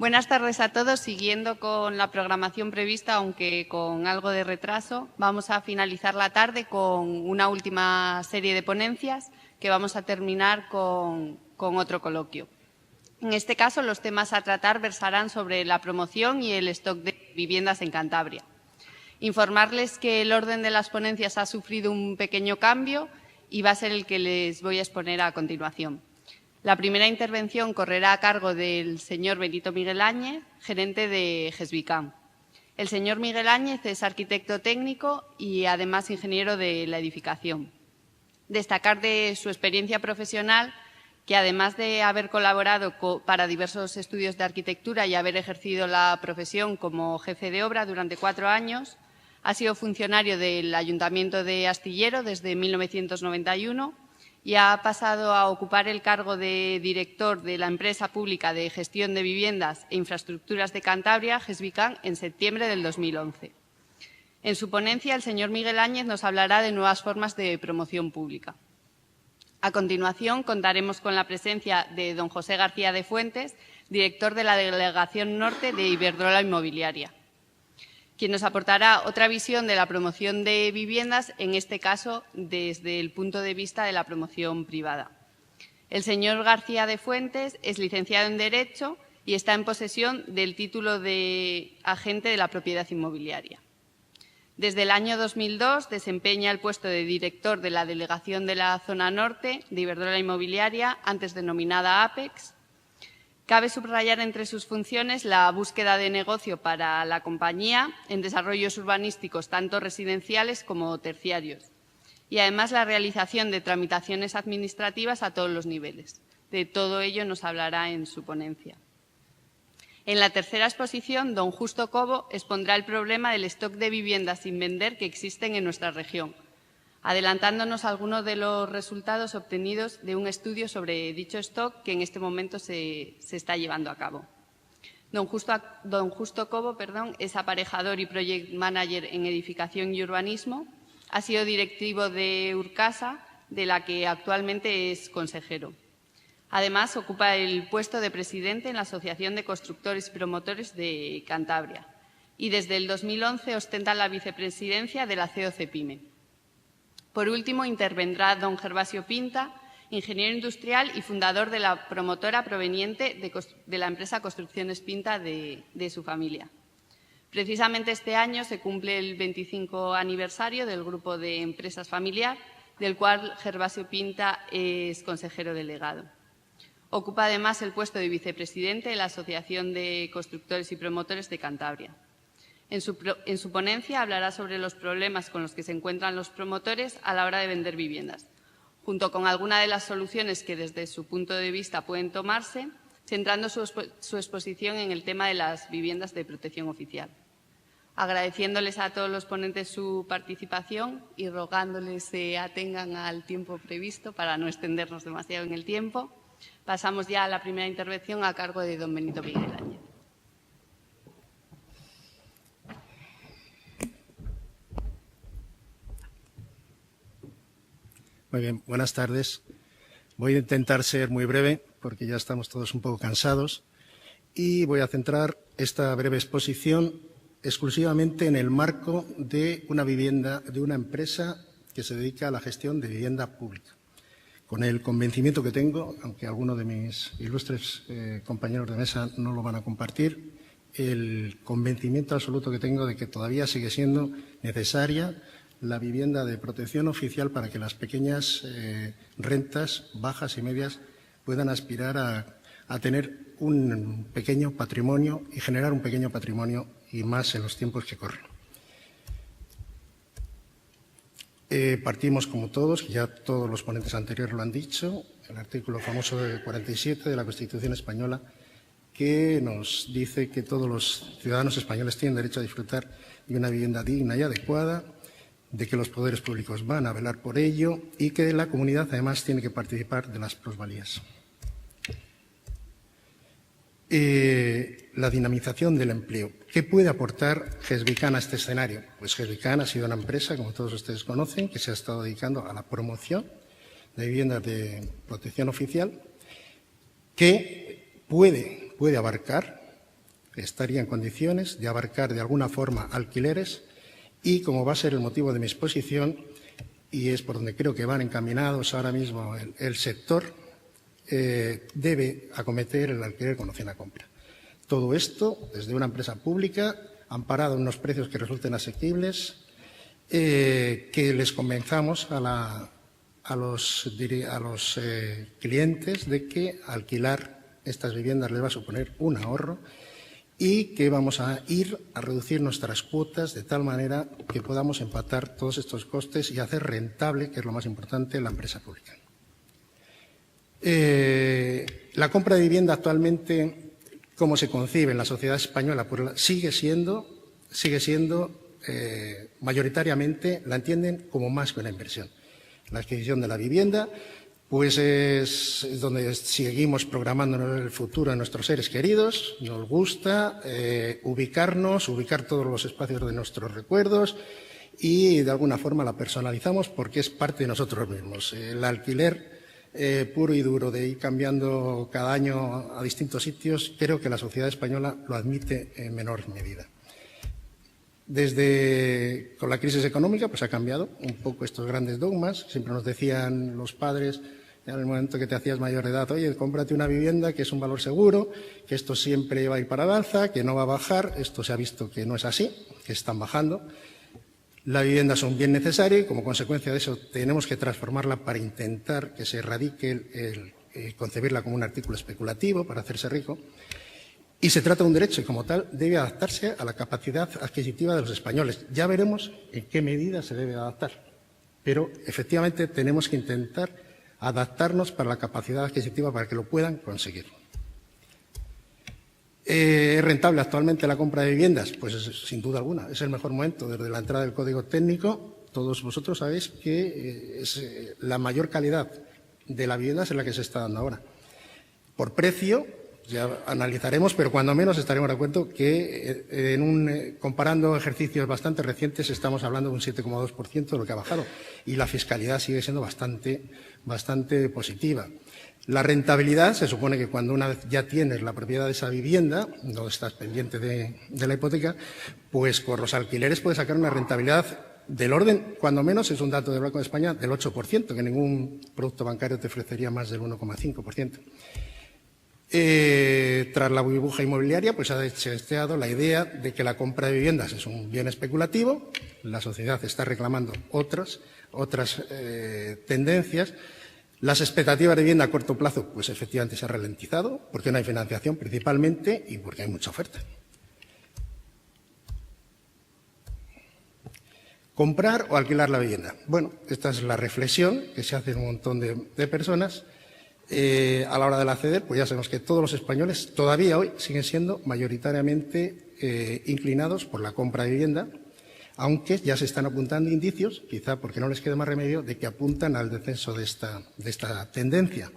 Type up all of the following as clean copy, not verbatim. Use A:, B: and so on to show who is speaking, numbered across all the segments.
A: Buenas tardes a todos. Siguiendo con la programación prevista, aunque con algo de retraso, vamos a finalizar la tarde con una última serie de ponencias que vamos a terminar con otro coloquio. En este caso, los temas a tratar versarán sobre la promoción y el stock de viviendas en Cantabria. Informarles que el orden de las ponencias ha sufrido un pequeño cambio y va a ser el que les voy a exponer a continuación. La primera intervención correrá a cargo del señor Benito Miguel Áñez, gerente de GESBICAM. El señor Miguel Áñez es arquitecto técnico y además ingeniero de la edificación. Destacar de su experiencia profesional que además de haber colaborado para diversos estudios de arquitectura y haber ejercido la profesión como jefe de obra durante 4 años, ha sido funcionario del Ayuntamiento de Astillero desde 1991 y ha pasado a ocupar el cargo de director de la empresa pública de gestión de viviendas e infraestructuras de Cantabria, GESBICAM, en septiembre del 2011. En su ponencia, el señor Miguel Áñez nos hablará de nuevas formas de promoción pública. A continuación, contaremos con la presencia de don José García de Fuentes, director de la Delegación Norte de Iberdrola Inmobiliaria, quien nos aportará otra visión de la promoción de viviendas, en este caso desde el punto de vista de la promoción privada. El señor García de Fuentes es licenciado en Derecho y está en posesión del título de agente de la propiedad inmobiliaria. Desde el año 2002 desempeña el puesto de director de la Delegación de la Zona Norte de Iberdrola Inmobiliaria, antes denominada Apex. Cabe subrayar entre sus funciones la búsqueda de negocio para la compañía en desarrollos urbanísticos tanto residenciales como terciarios y además la realización de tramitaciones administrativas a todos los niveles. De todo ello nos hablará en su ponencia. En la tercera exposición, don Justo Cobo expondrá el problema del stock de viviendas sin vender que existen en nuestra región, adelantándonos algunos de los resultados obtenidos de un estudio sobre dicho stock que en este momento se está llevando a cabo. Don Justo Cobo es aparejador y project manager en edificación y urbanismo, ha sido directivo de Urcasa, de la que actualmente es consejero. Además, ocupa el puesto de presidente en la Asociación de Constructores y Promotores de Cantabria y desde el 2011 ostenta la vicepresidencia de la COCEPYME. Por último, intervendrá don Gervasio Pinta, ingeniero industrial y fundador de la promotora proveniente de la empresa Construcciones Pinta de su familia. Precisamente este año se cumple el 25 aniversario del grupo de empresas familiar, del cual Gervasio Pinta es consejero delegado. Ocupa además el puesto de vicepresidente de la Asociación de Constructores y Promotores de Cantabria. En su ponencia hablará sobre los problemas con los que se encuentran los promotores a la hora de vender viviendas, junto con algunas de las soluciones que desde su punto de vista pueden tomarse, centrando su exposición en el tema de las viviendas de protección oficial. Agradeciéndoles a todos los ponentes su participación y rogándoles se atengan al tiempo previsto para no extendernos demasiado en el tiempo, pasamos ya a la primera intervención a cargo de don Benito Miguel Áñez.
B: Muy bien, buenas tardes. Voy a intentar ser muy breve porque ya estamos todos un poco cansados y voy a centrar esta breve exposición exclusivamente en el marco de una vivienda, de una empresa que se dedica a la gestión de vivienda pública. Con el convencimiento que tengo, aunque algunos de mis ilustres compañeros de mesa no lo van a compartir, el convencimiento absoluto que tengo de que todavía sigue siendo necesaria la vivienda de protección oficial para que las pequeñas rentas bajas y medias puedan aspirar a tener un pequeño patrimonio y generar un pequeño patrimonio y más en los tiempos que corren. Partimos, como todos, ya todos los ponentes anteriores lo han dicho, el artículo famoso del 47 de la Constitución española que nos dice que todos los ciudadanos españoles tienen derecho a disfrutar de una vivienda digna y adecuada, de que los poderes públicos van a velar por ello y que la comunidad además tiene que participar de las plusvalías. La dinamización del empleo. ¿Qué puede aportar GESBICAM a este escenario? Pues GESBICAM ha sido una empresa, como todos ustedes conocen, que se ha estado dedicando a la promoción de viviendas de protección oficial, que puede abarcar estaría en condiciones de abarcar de alguna forma alquileres y, como va a ser el motivo de mi exposición, y es por donde creo que van encaminados ahora mismo el sector, debe acometer el alquiler con opción a compra. Todo esto desde una empresa pública, amparado en unos precios que resulten asequibles, que les convenzamos a los clientes de que alquilar estas viviendas les va a suponer un ahorro y que vamos a ir a reducir nuestras cuotas de tal manera que podamos empatar todos estos costes y hacer rentable, que es lo más importante, la empresa pública. La compra de vivienda actualmente, ¿cómo se concibe en la sociedad española? Pues sigue siendo mayoritariamente la entienden como más que una inversión. La adquisición de la vivienda pues es donde seguimos programando el futuro de nuestros seres queridos. Nos gusta ubicar todos los espacios de nuestros recuerdos y de alguna forma la personalizamos porque es parte de nosotros mismos. El alquiler puro y duro de ir cambiando cada año a distintos sitios, creo que la sociedad española lo admite en menor medida. Con la crisis económica pues ha cambiado un poco estos grandes dogmas. Siempre nos decían los padres en el momento que te hacías mayor de edad: oye, cómprate una vivienda que es un valor seguro, que esto siempre va a ir para el alza, que no va a bajar. Esto se ha visto que no es así, que están bajando. La vivienda es un bien necesario y como consecuencia de eso tenemos que transformarla para intentar que se erradique concebirla como un artículo especulativo para hacerse rico. Y se trata de un derecho y, como tal, debe adaptarse a la capacidad adquisitiva de los españoles. Ya veremos en qué medida se debe adaptar. Pero, efectivamente, tenemos que intentar adaptarnos para la capacidad adquisitiva para que lo puedan conseguir. ¿Es rentable actualmente la compra de viviendas? Pues sin duda alguna. Es el mejor momento. Desde la entrada del Código Técnico, todos vosotros sabéis que la mayor calidad de la vivienda es la que se está dando ahora. Por precio, ya analizaremos, pero cuando menos estaremos de acuerdo que comparando ejercicios bastante recientes estamos hablando de un 7,2% de lo que ha bajado y la fiscalidad sigue siendo bastante positiva. La rentabilidad se supone que cuando una vez ya tienes la propiedad de esa vivienda, no estás pendiente de la hipoteca, pues con los alquileres puedes sacar una rentabilidad del orden, cuando menos es un dato del Banco de España, del 8%, que ningún producto bancario te ofrecería más del 1,5%. Tras la burbuja inmobiliaria, pues ha deseado la idea de que la compra de viviendas es un bien especulativo. La sociedad está reclamando otras tendencias. Las expectativas de vivienda a corto plazo, pues efectivamente se han ralentizado, porque no hay financiación principalmente y porque hay mucha oferta. ¿Comprar o alquilar la vivienda? Bueno, esta es la reflexión que se hace en un montón de personas. A la hora de acceder, pues ya sabemos que todos los españoles todavía hoy siguen siendo mayoritariamente inclinados por la compra de vivienda, aunque ya se están apuntando indicios, quizá porque no les quede más remedio, de que apuntan al descenso de esta tendencia.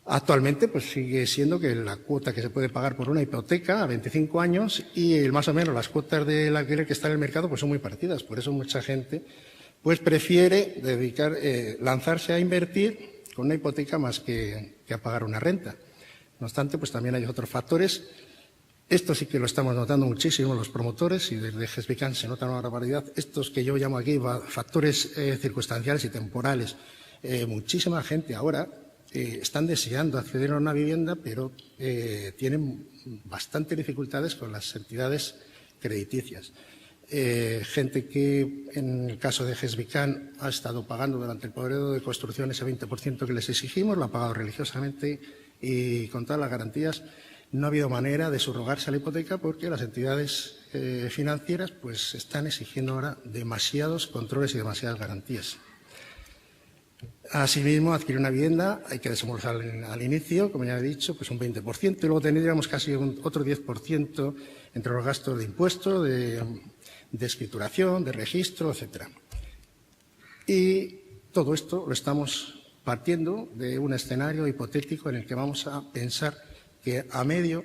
B: Actualmente pues sigue siendo que la cuota que se puede pagar por una hipoteca a 25 años y más o menos las cuotas del alquiler que está en el mercado pues son muy parecidas. Por eso mucha gente pues prefiere lanzarse a invertir con una hipoteca más que a pagar una renta. No obstante, pues también hay otros factores. Esto sí que lo estamos notando muchísimo los promotores y desde GESBICAN se nota una barbaridad. Estos que yo llamo aquí factores circunstanciales y temporales. Muchísima gente ahora están deseando acceder a una vivienda, pero tienen bastantes dificultades con las entidades crediticias. Gente que, en el caso de GESBICAN, ha estado pagando durante el periodo de construcción ese 20% que les exigimos, lo ha pagado religiosamente y con todas las garantías. No ha habido manera de subrogarse a la hipoteca porque las entidades financieras pues están exigiendo ahora demasiados controles y demasiadas garantías. Asimismo, adquirir una vivienda hay que desembolsar al inicio, como ya he dicho, pues un 20%, y luego tendríamos casi otro 10% entre los gastos de impuestos, de escrituración, de registro, etcétera. Y todo esto lo estamos partiendo de un escenario hipotético en el que vamos a pensar que a medio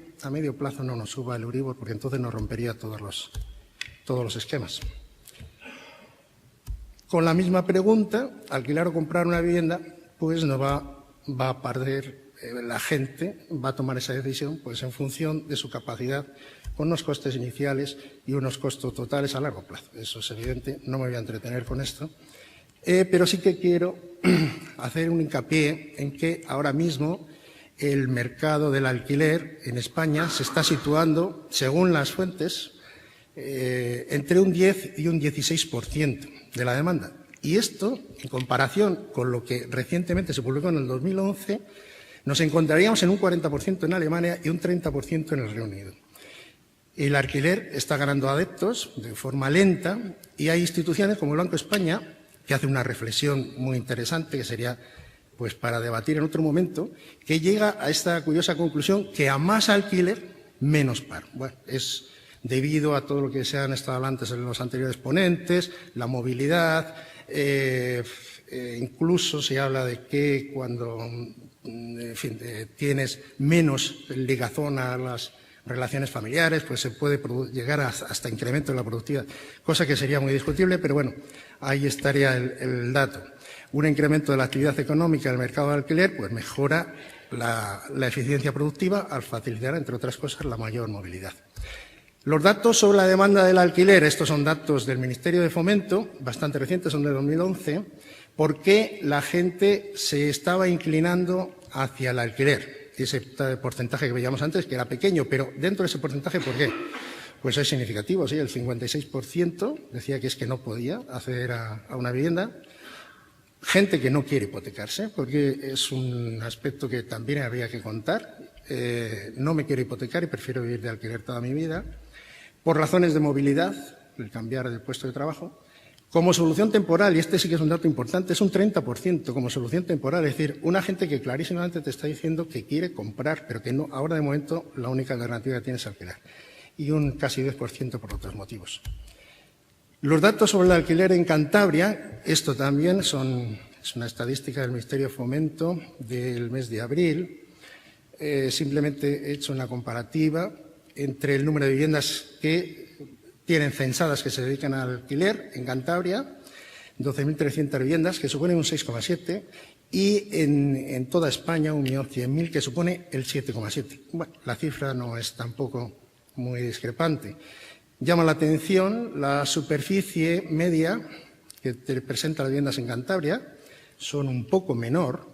B: plazo no nos suba el Euribor, porque entonces nos rompería todos los esquemas. Con la misma pregunta, alquilar o comprar una vivienda, pues no va a perder la gente va a tomar esa decisión pues en función de su capacidad, con unos costes iniciales y unos costos totales a largo plazo. Eso es evidente, no me voy a entretener con esto, pero sí que quiero hacer un hincapié en que ahora mismo el mercado del alquiler en España se está situando, según las fuentes, entre un 10 y un 16% de la demanda. Y esto, en comparación con lo que recientemente se publicó en el 2011, nos encontraríamos en un 40% en Alemania y un 30% en el Reino Unido. El alquiler está ganando adeptos de forma lenta y hay instituciones como el Banco de España que hace una reflexión muy interesante que sería pues para debatir en otro momento, que llega a esta curiosa conclusión que a más alquiler, menos paro. Bueno, es debido a todo lo que se han estado hablando en los anteriores ponentes, la movilidad, incluso se habla de que cuando tienes menos ligazón a las relaciones familiares, pues se puede llegar hasta incremento de la productividad, cosa que sería muy discutible, pero bueno, ahí estaría el dato. Un incremento de la actividad económica del mercado de alquiler pues mejora la eficiencia productiva al facilitar, entre otras cosas, la mayor movilidad. Los datos sobre la demanda del alquiler, estos son datos del Ministerio de Fomento, bastante recientes, son de 2011, ¿por qué la gente se estaba inclinando hacia el alquiler? Ese porcentaje que veíamos antes, que era pequeño, pero dentro de ese porcentaje, ¿por qué? Pues es significativo, sí, el 56% decía que es que no podía acceder a una vivienda. Gente que no quiere hipotecarse, porque es un aspecto que también habría que contar. No me quiero hipotecar y prefiero vivir de alquiler toda mi vida. Por razones de movilidad, el cambiar de puesto de trabajo. Como solución temporal, y este sí que es un dato importante, es un 30% como solución temporal. Es decir, una gente que clarísimamente te está diciendo que quiere comprar, pero que no, ahora de momento la única alternativa que tiene es alquilar. Y un casi 10% por otros motivos. Los datos sobre el alquiler en Cantabria, esto también es una estadística del Ministerio de Fomento del mes de abril. Simplemente he hecho una comparativa entre el número de viviendas que tienen censadas que se dedican al alquiler en Cantabria, 12.300 viviendas, que suponen un 6,7%, y en toda España 1.100.000, que supone el 7,7%. Bueno, la cifra no es tampoco muy discrepante. Llama la atención la superficie media que te presenta las viviendas en Cantabria, son un poco menor,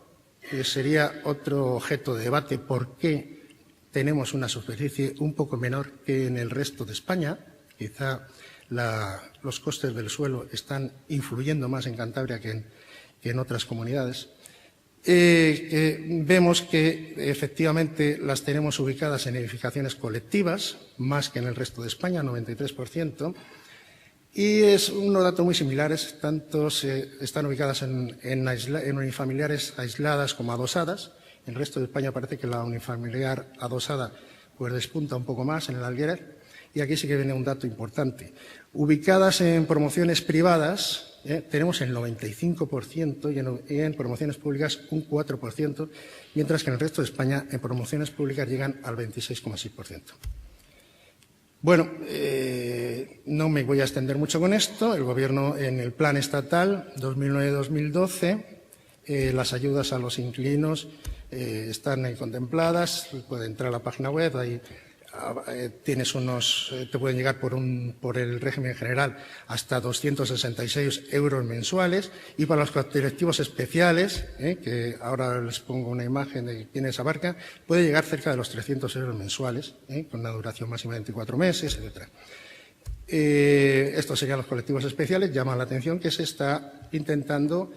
B: que sería otro objeto de debate por qué tenemos una superficie un poco menor que en el resto de España. Quizá los costes del suelo están influyendo más en Cantabria que en otras comunidades. Vemos que efectivamente las tenemos ubicadas en edificaciones colectivas, más que en el resto de España, 93%, y es unos datos muy similares, tanto están ubicadas en unifamiliares aisladas como adosadas. En el resto de España parece que la unifamiliar adosada pues despunta un poco más en el alquiler, y aquí sí que viene un dato importante. Ubicadas en promociones privadas, tenemos el 95% y en promociones públicas un 4%, mientras que en el resto de España en promociones públicas llegan al 26,6%. Bueno, no me voy a extender mucho con esto. El Gobierno, en el Plan Estatal 2009-2012, las ayudas a los inquilinos están ahí contempladas. Puede entrar a la página web, ahí tienes te pueden llegar por el régimen general hasta 266 euros mensuales, y para los colectivos especiales, que ahora les pongo una imagen de quiénes abarca, puede llegar cerca de los 300 euros mensuales, con una duración máxima de 24 meses, etc. Estos serían los colectivos especiales. Llama la atención que se está intentando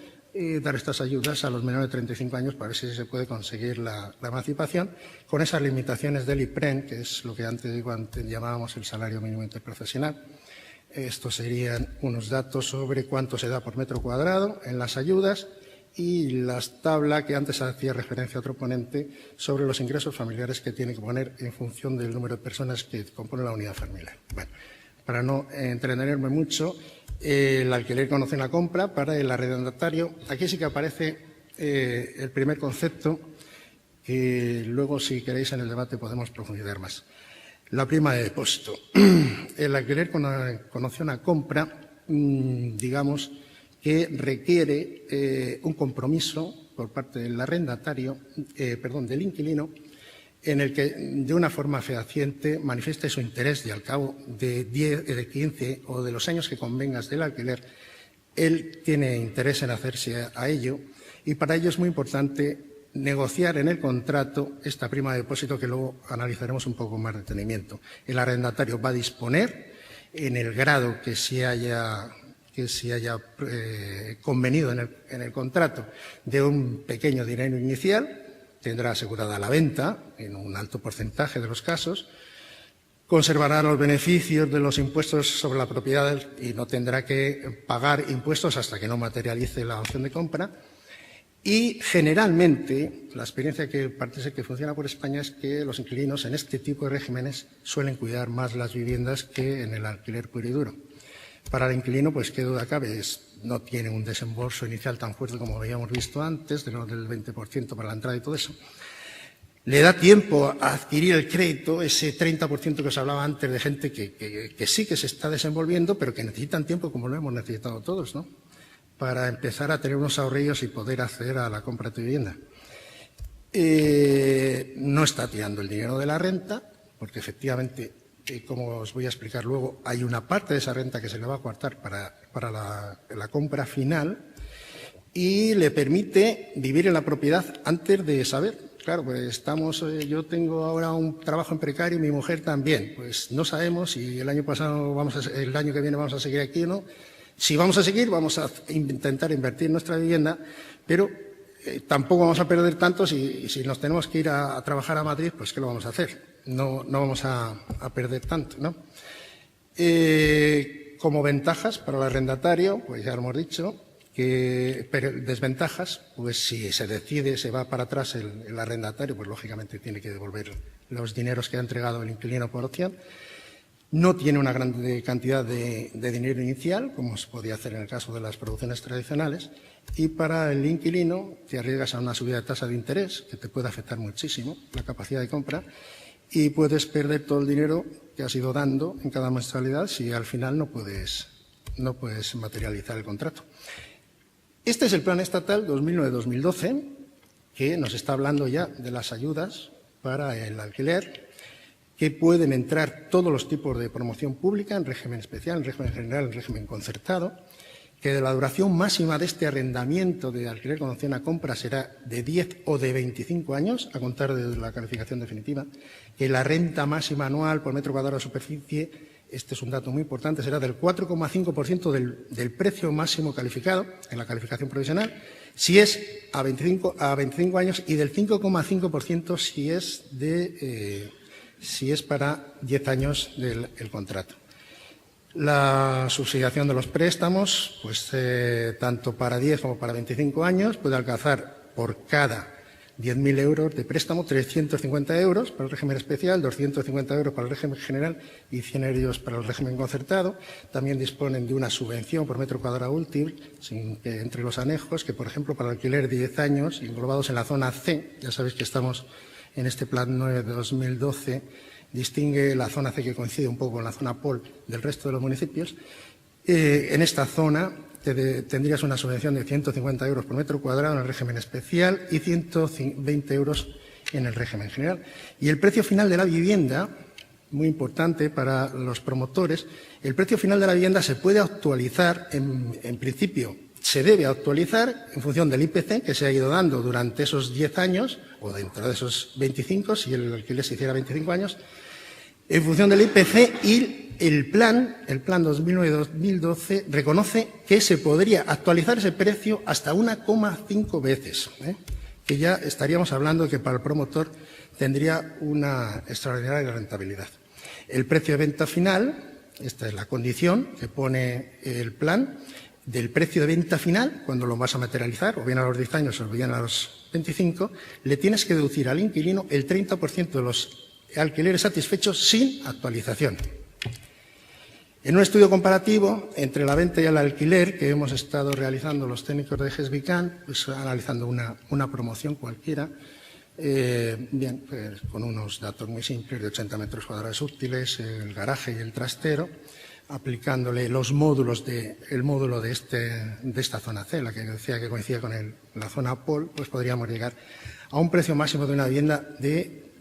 B: dar estas ayudas a los menores de 35 años para ver si se puede conseguir la emancipación con esas limitaciones del IPREN, que es lo que antes llamábamos el salario mínimo interprofesional. Estos serían unos datos sobre cuánto se da por metro cuadrado en las ayudas y la tabla que antes hacía referencia a otro ponente sobre los ingresos familiares que tiene que poner en función del número de personas que componen la unidad familiar. Bueno, para no entretenerme mucho, el alquiler conoce una compra para el arrendatario. Aquí sí que aparece el primer concepto, que luego, si queréis, en el debate podemos profundizar más. La prima de depósito. El alquiler conoce una compra, digamos, que requiere un compromiso por parte del arrendatario, del inquilino, en el que de una forma fehaciente manifieste su interés y al cabo de 10, de 15 o de los años que convengas del alquiler, él tiene interés en hacerse a ello y para ello es muy importante negociar en el contrato esta prima de depósito que luego analizaremos un poco más detenimiento. El arrendatario va a disponer en el grado que se haya convenido en el contrato de un pequeño dinero inicial, tendrá asegurada la venta en un alto porcentaje de los casos, conservará los beneficios de los impuestos sobre la propiedad y no tendrá que pagar impuestos hasta que no materialice la opción de compra. Y generalmente, la experiencia que parece que funciona por España es que los inquilinos en este tipo de regímenes suelen cuidar más las viviendas que en el alquiler puro y duro. Para el inquilino, pues qué duda cabe, no tiene un desembolso inicial tan fuerte como habíamos visto antes, del 20% para la entrada y todo eso. Le da tiempo a adquirir el crédito, ese 30% que os hablaba antes de gente que sí que se está desenvolviendo, pero que necesitan tiempo como lo hemos necesitado todos, ¿no?, para empezar a tener unos ahorrillos y poder acceder a la compra de tu vivienda. No está tirando el dinero de la renta, porque efectivamente, como os voy a explicar luego, hay una parte de esa renta que se le va a coartar para la compra final y le permite vivir en la propiedad antes de saber. Claro, pues yo tengo ahora un trabajo en precario y mi mujer también. Pues no sabemos si el año que viene vamos a seguir aquí o no. Si vamos a seguir, vamos a intentar invertir en nuestra vivienda, pero tampoco vamos a perder tanto si nos tenemos que ir a trabajar a Madrid, pues ¿qué lo vamos a hacer? No vamos a perder tanto, ¿no? Como ventajas para el arrendatario, pues ya lo hemos dicho, pero desventajas, pues si se decide, se va para atrás el arrendatario, pues lógicamente tiene que devolver los dineros que ha entregado el inquilino por opción. No tiene una gran cantidad de dinero inicial, como se podía hacer en el caso de las producciones tradicionales, y para el inquilino te arriesgas a una subida de tasa de interés que te puede afectar muchísimo la capacidad de compra y puedes perder todo el dinero que has ido dando en cada mensualidad si al final no puedes materializar el contrato. Este es el Plan Estatal 2009-2012 que nos está hablando ya de las ayudas para el alquiler, que pueden entrar todos los tipos de promoción pública en régimen especial, en régimen general, en régimen concertado, que de la duración máxima de este arrendamiento de alquiler con opción a compra será de 10 o de 25 años, a contar de la calificación definitiva, que la renta máxima anual por metro cuadrado de superficie, este es un dato muy importante, será del 4,5% del precio máximo calificado en la calificación provisional, si es a 25 años, y del 5,5% si es para 10 años del contrato. La subsidiación de los préstamos, pues tanto para 10 como para 25 años, puede alcanzar por cada 10.000 euros de préstamo 350 euros para el régimen especial, 250 euros para el régimen general y 100 euros para el régimen concertado. También disponen de una subvención por metro cuadrado útil entre los anejos, que por ejemplo para alquiler de 10 años, englobados en la zona C, ya sabéis que estamos en este Plan 9 de 2012, distingue la zona C, que coincide un poco con la zona POL del resto de los municipios. En esta zona tendrías una subvención de 150 euros por metro cuadrado en el régimen especial y 120 euros en el régimen general. Y el precio final de la vivienda, muy importante para los promotores, el precio final de la vivienda se puede actualizar, en principio se debe actualizar en función del IPC que se ha ido dando durante esos 10 años o dentro de esos 25, si el alquiler se hiciera 25 años, en función del IPC, y el plan 2009-2012 reconoce que se podría actualizar ese precio hasta 1,5 veces, que ya estaríamos hablando de que para el promotor tendría una extraordinaria rentabilidad. El precio de venta final, esta es la condición que pone el plan, del precio de venta final, cuando lo vas a materializar, o bien a los 10 años o bien a los 25, le tienes que deducir al inquilino el 30% de los alquileres satisfechos sin actualización. En un estudio comparativo entre la venta y el alquiler que hemos estado realizando los técnicos de GESBICAN, pues analizando una promoción cualquiera, pues, con unos datos muy simples de 80 metros cuadrados útiles, el garaje y el trastero, aplicándole los módulos el módulo de esta zona C, la que decía que coincide con la zona POL, pues podríamos llegar a un precio máximo de una vivienda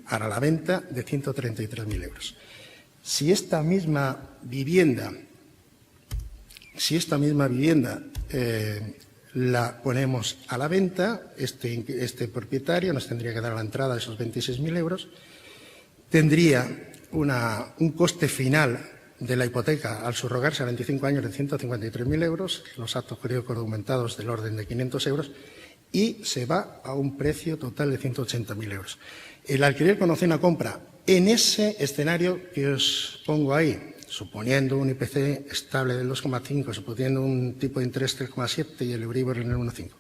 B: para la venta de 133.000 euros. Si esta misma vivienda la ponemos a la venta, este propietario nos tendría que dar la entrada de esos 26.000 euros, tendría un coste final de la hipoteca al subrogarse a 25 años de 153.000 euros, los actos jurídicos documentados del orden de 500 euros, y se va a un precio total de 180.000 euros. El alquiler con opción a compra, en ese escenario que os pongo ahí, suponiendo un IPC estable del 2,5, suponiendo un tipo de interés 3,7 y el Euribor en el 1,5.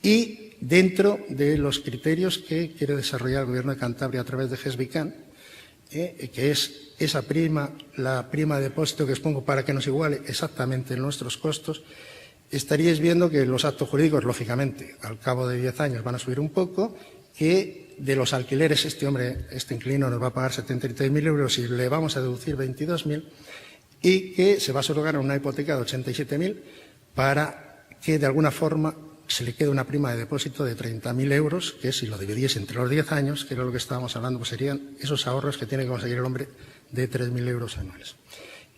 B: Y dentro de los criterios que quiere desarrollar el Gobierno de Cantabria a través de GESBICAN, que es la prima de depósito que os pongo para que nos iguale exactamente nuestros costos, estaríais viendo que los actos jurídicos, lógicamente, al cabo de 10 años van a subir un poco, que de los alquileres este inquilino nos va a pagar 73.000 euros y le vamos a deducir 22.000, y que se va a subrogar a una hipoteca de 87.000 para que de alguna forma se le quede una prima de depósito de 30.000 euros, que si lo dividís entre los 10 años, que era lo que estábamos hablando, pues serían esos ahorros que tiene que conseguir el hombre de 3.000 euros anuales.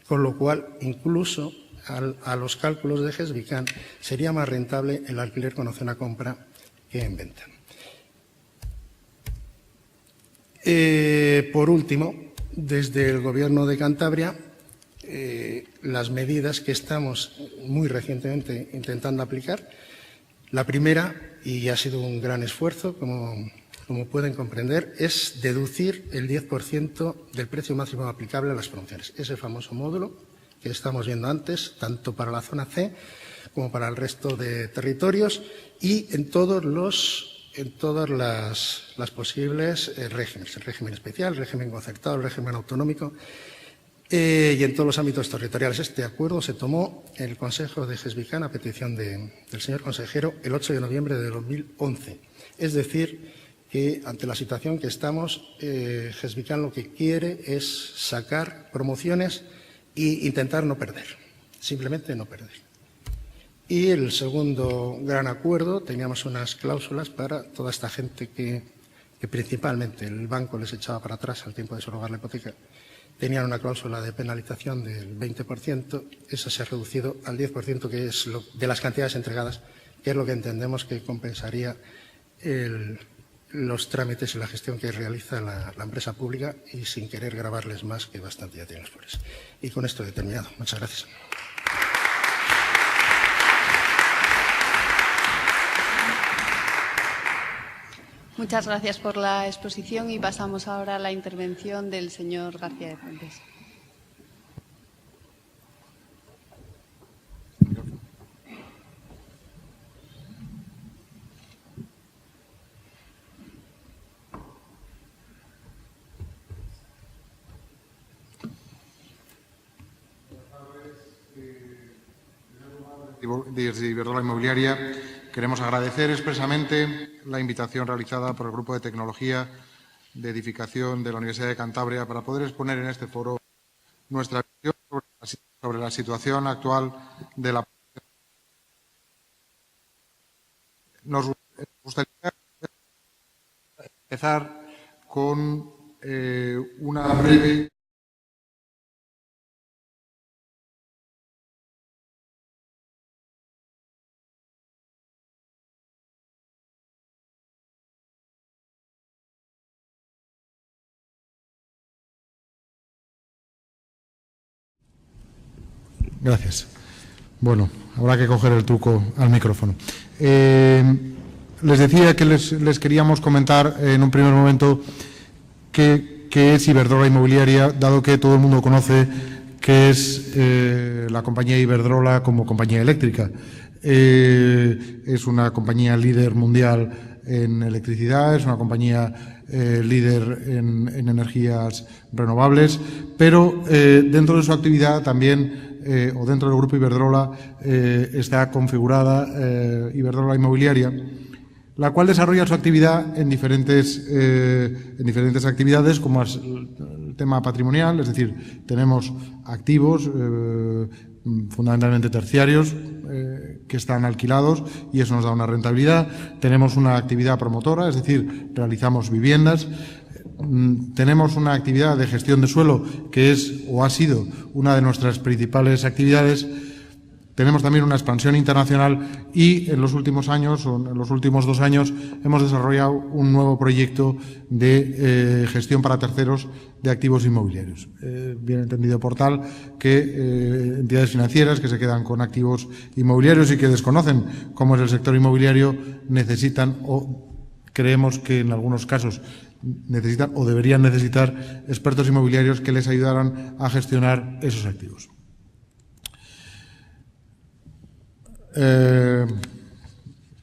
B: Con lo cual, incluso a los cálculos de GESBICAN, sería más rentable el alquiler con opción a compra que en venta. Por último, desde el Gobierno de Cantabria, las medidas que estamos muy recientemente intentando aplicar. La primera, y ha sido un gran esfuerzo, como pueden comprender, es deducir el 10% del precio máximo aplicable a las promociones. Ese famoso módulo que estamos viendo antes, tanto para la zona C como para el resto de territorios y en todas las posibles regímenes, el régimen especial, el régimen concertado, el régimen autonómico y en todos los ámbitos territoriales. Este acuerdo se tomó en el Consejo de GESBICAN a petición del señor consejero el 8 de noviembre de 2011. Es decir, que ante la situación que estamos, GESBICAN lo que quiere es sacar promociones e intentar no perder, simplemente no perder. Y el segundo gran acuerdo, teníamos unas cláusulas para toda esta gente que principalmente el banco les echaba para atrás al tiempo de subrogar la hipoteca. Tenían una cláusula de penalización del 20%, esa se ha reducido al 10%, que es de las cantidades entregadas, que es lo que entendemos que compensaría los trámites y la gestión que realiza la empresa pública y sin querer gravarles más, que bastante ya tienen los pobres. Y con esto he terminado. Muchas gracias.
A: Muchas gracias por la exposición y pasamos ahora a la intervención del señor García de Fuentes.
C: Desde Iberdrola Inmobiliaria queremos agradecer expresamente la invitación realizada por el Grupo de Tecnología de Edificación de la Universidad de Cantabria para poder exponer en este foro nuestra visión sobre la situación actual de la. Nos gustaría empezar con una breve. Gracias. Bueno, habrá que coger el truco al micrófono. Les decía que les queríamos comentar en un primer momento qué es Iberdrola Inmobiliaria, dado que todo el mundo conoce qué es la compañía Iberdrola como compañía eléctrica. Es una compañía líder mundial en electricidad, es una compañía líder en energías renovables, pero dentro de su actividad también o dentro del grupo Iberdrola está configurada Iberdrola Inmobiliaria, la cual desarrolla su actividad en diferentes actividades, como el el tema patrimonial, es decir, tenemos activos fundamentalmente terciarios que están alquilados y eso nos da una rentabilidad. Tenemos una actividad promotora, es decir, realizamos viviendas. Tenemos una actividad de gestión de suelo que es o ha sido una de nuestras principales actividades. Tenemos también una expansión internacional y en los últimos años, o en los últimos 2 años, hemos desarrollado un nuevo proyecto de gestión para terceros de activos inmobiliarios. Bien entendido por tal que entidades financieras que se quedan con activos inmobiliarios y que desconocen cómo es el sector inmobiliario necesitan, o creemos que en algunos casos necesitan o deberían necesitar, expertos inmobiliarios que les ayudaran a gestionar esos activos.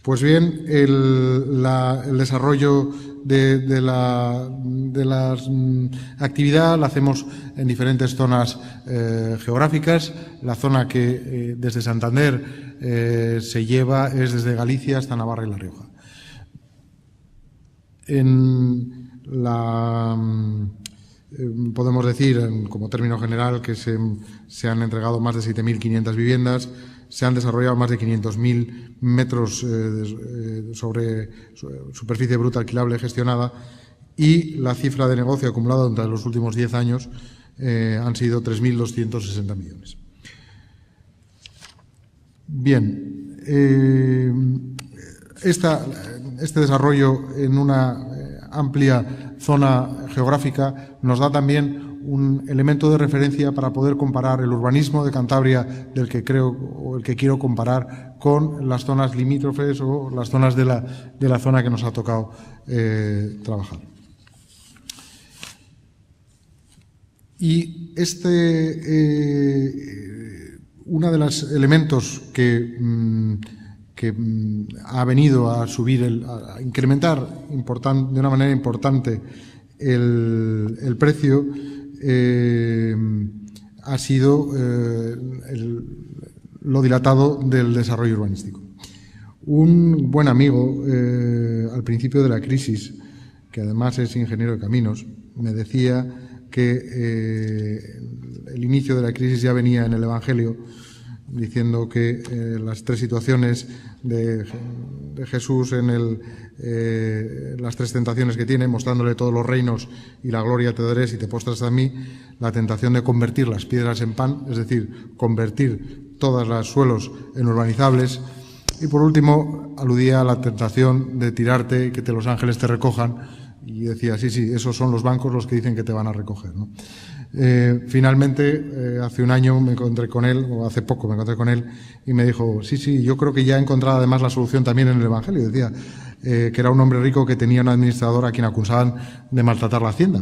C: Pues bien, el desarrollo de la actividad la hacemos en diferentes zonas geográficas. La zona que desde Santander se lleva es desde Galicia hasta Navarra y La Rioja. Podemos decir, como término general, que se han entregado más de 7.500 viviendas. Se han desarrollado más de 500.000 metros sobre superficie bruta alquilable gestionada y la cifra de negocio acumulada durante los últimos 10 años han sido 3.260 millones. Bien, este desarrollo en una amplia zona geográfica nos da también un elemento de referencia para poder comparar el urbanismo de Cantabria del que creo o el que quiero comparar con las zonas limítrofes o las zonas de la zona que nos ha tocado trabajar. Y uno de los elementos que ha venido a subir, a incrementar de una manera importante el precio ha sido lo dilatado del desarrollo urbanístico. Un buen amigo, al principio de la crisis, que además es ingeniero de caminos, me decía que el inicio de la crisis ya venía en el Evangelio, diciendo que las 3 situaciones de Jesús en las 3 tentaciones que tiene, mostrándole todos los reinos y la gloria te daré si te postras a mí, la tentación de convertir las piedras en pan, es decir, convertir todos los suelos en urbanizables, y por último aludía a la tentación de tirarte y que los ángeles te recojan, y decía, sí, esos son los bancos los que dicen que te van a recoger, ¿no? Finalmente, hace un año me encontré con él, o hace poco me encontré con él, y me dijo, sí, yo creo que ya he encontrado además la solución también en el Evangelio. Decía que era un hombre rico que tenía un administrador a quien acusaban de maltratar la hacienda.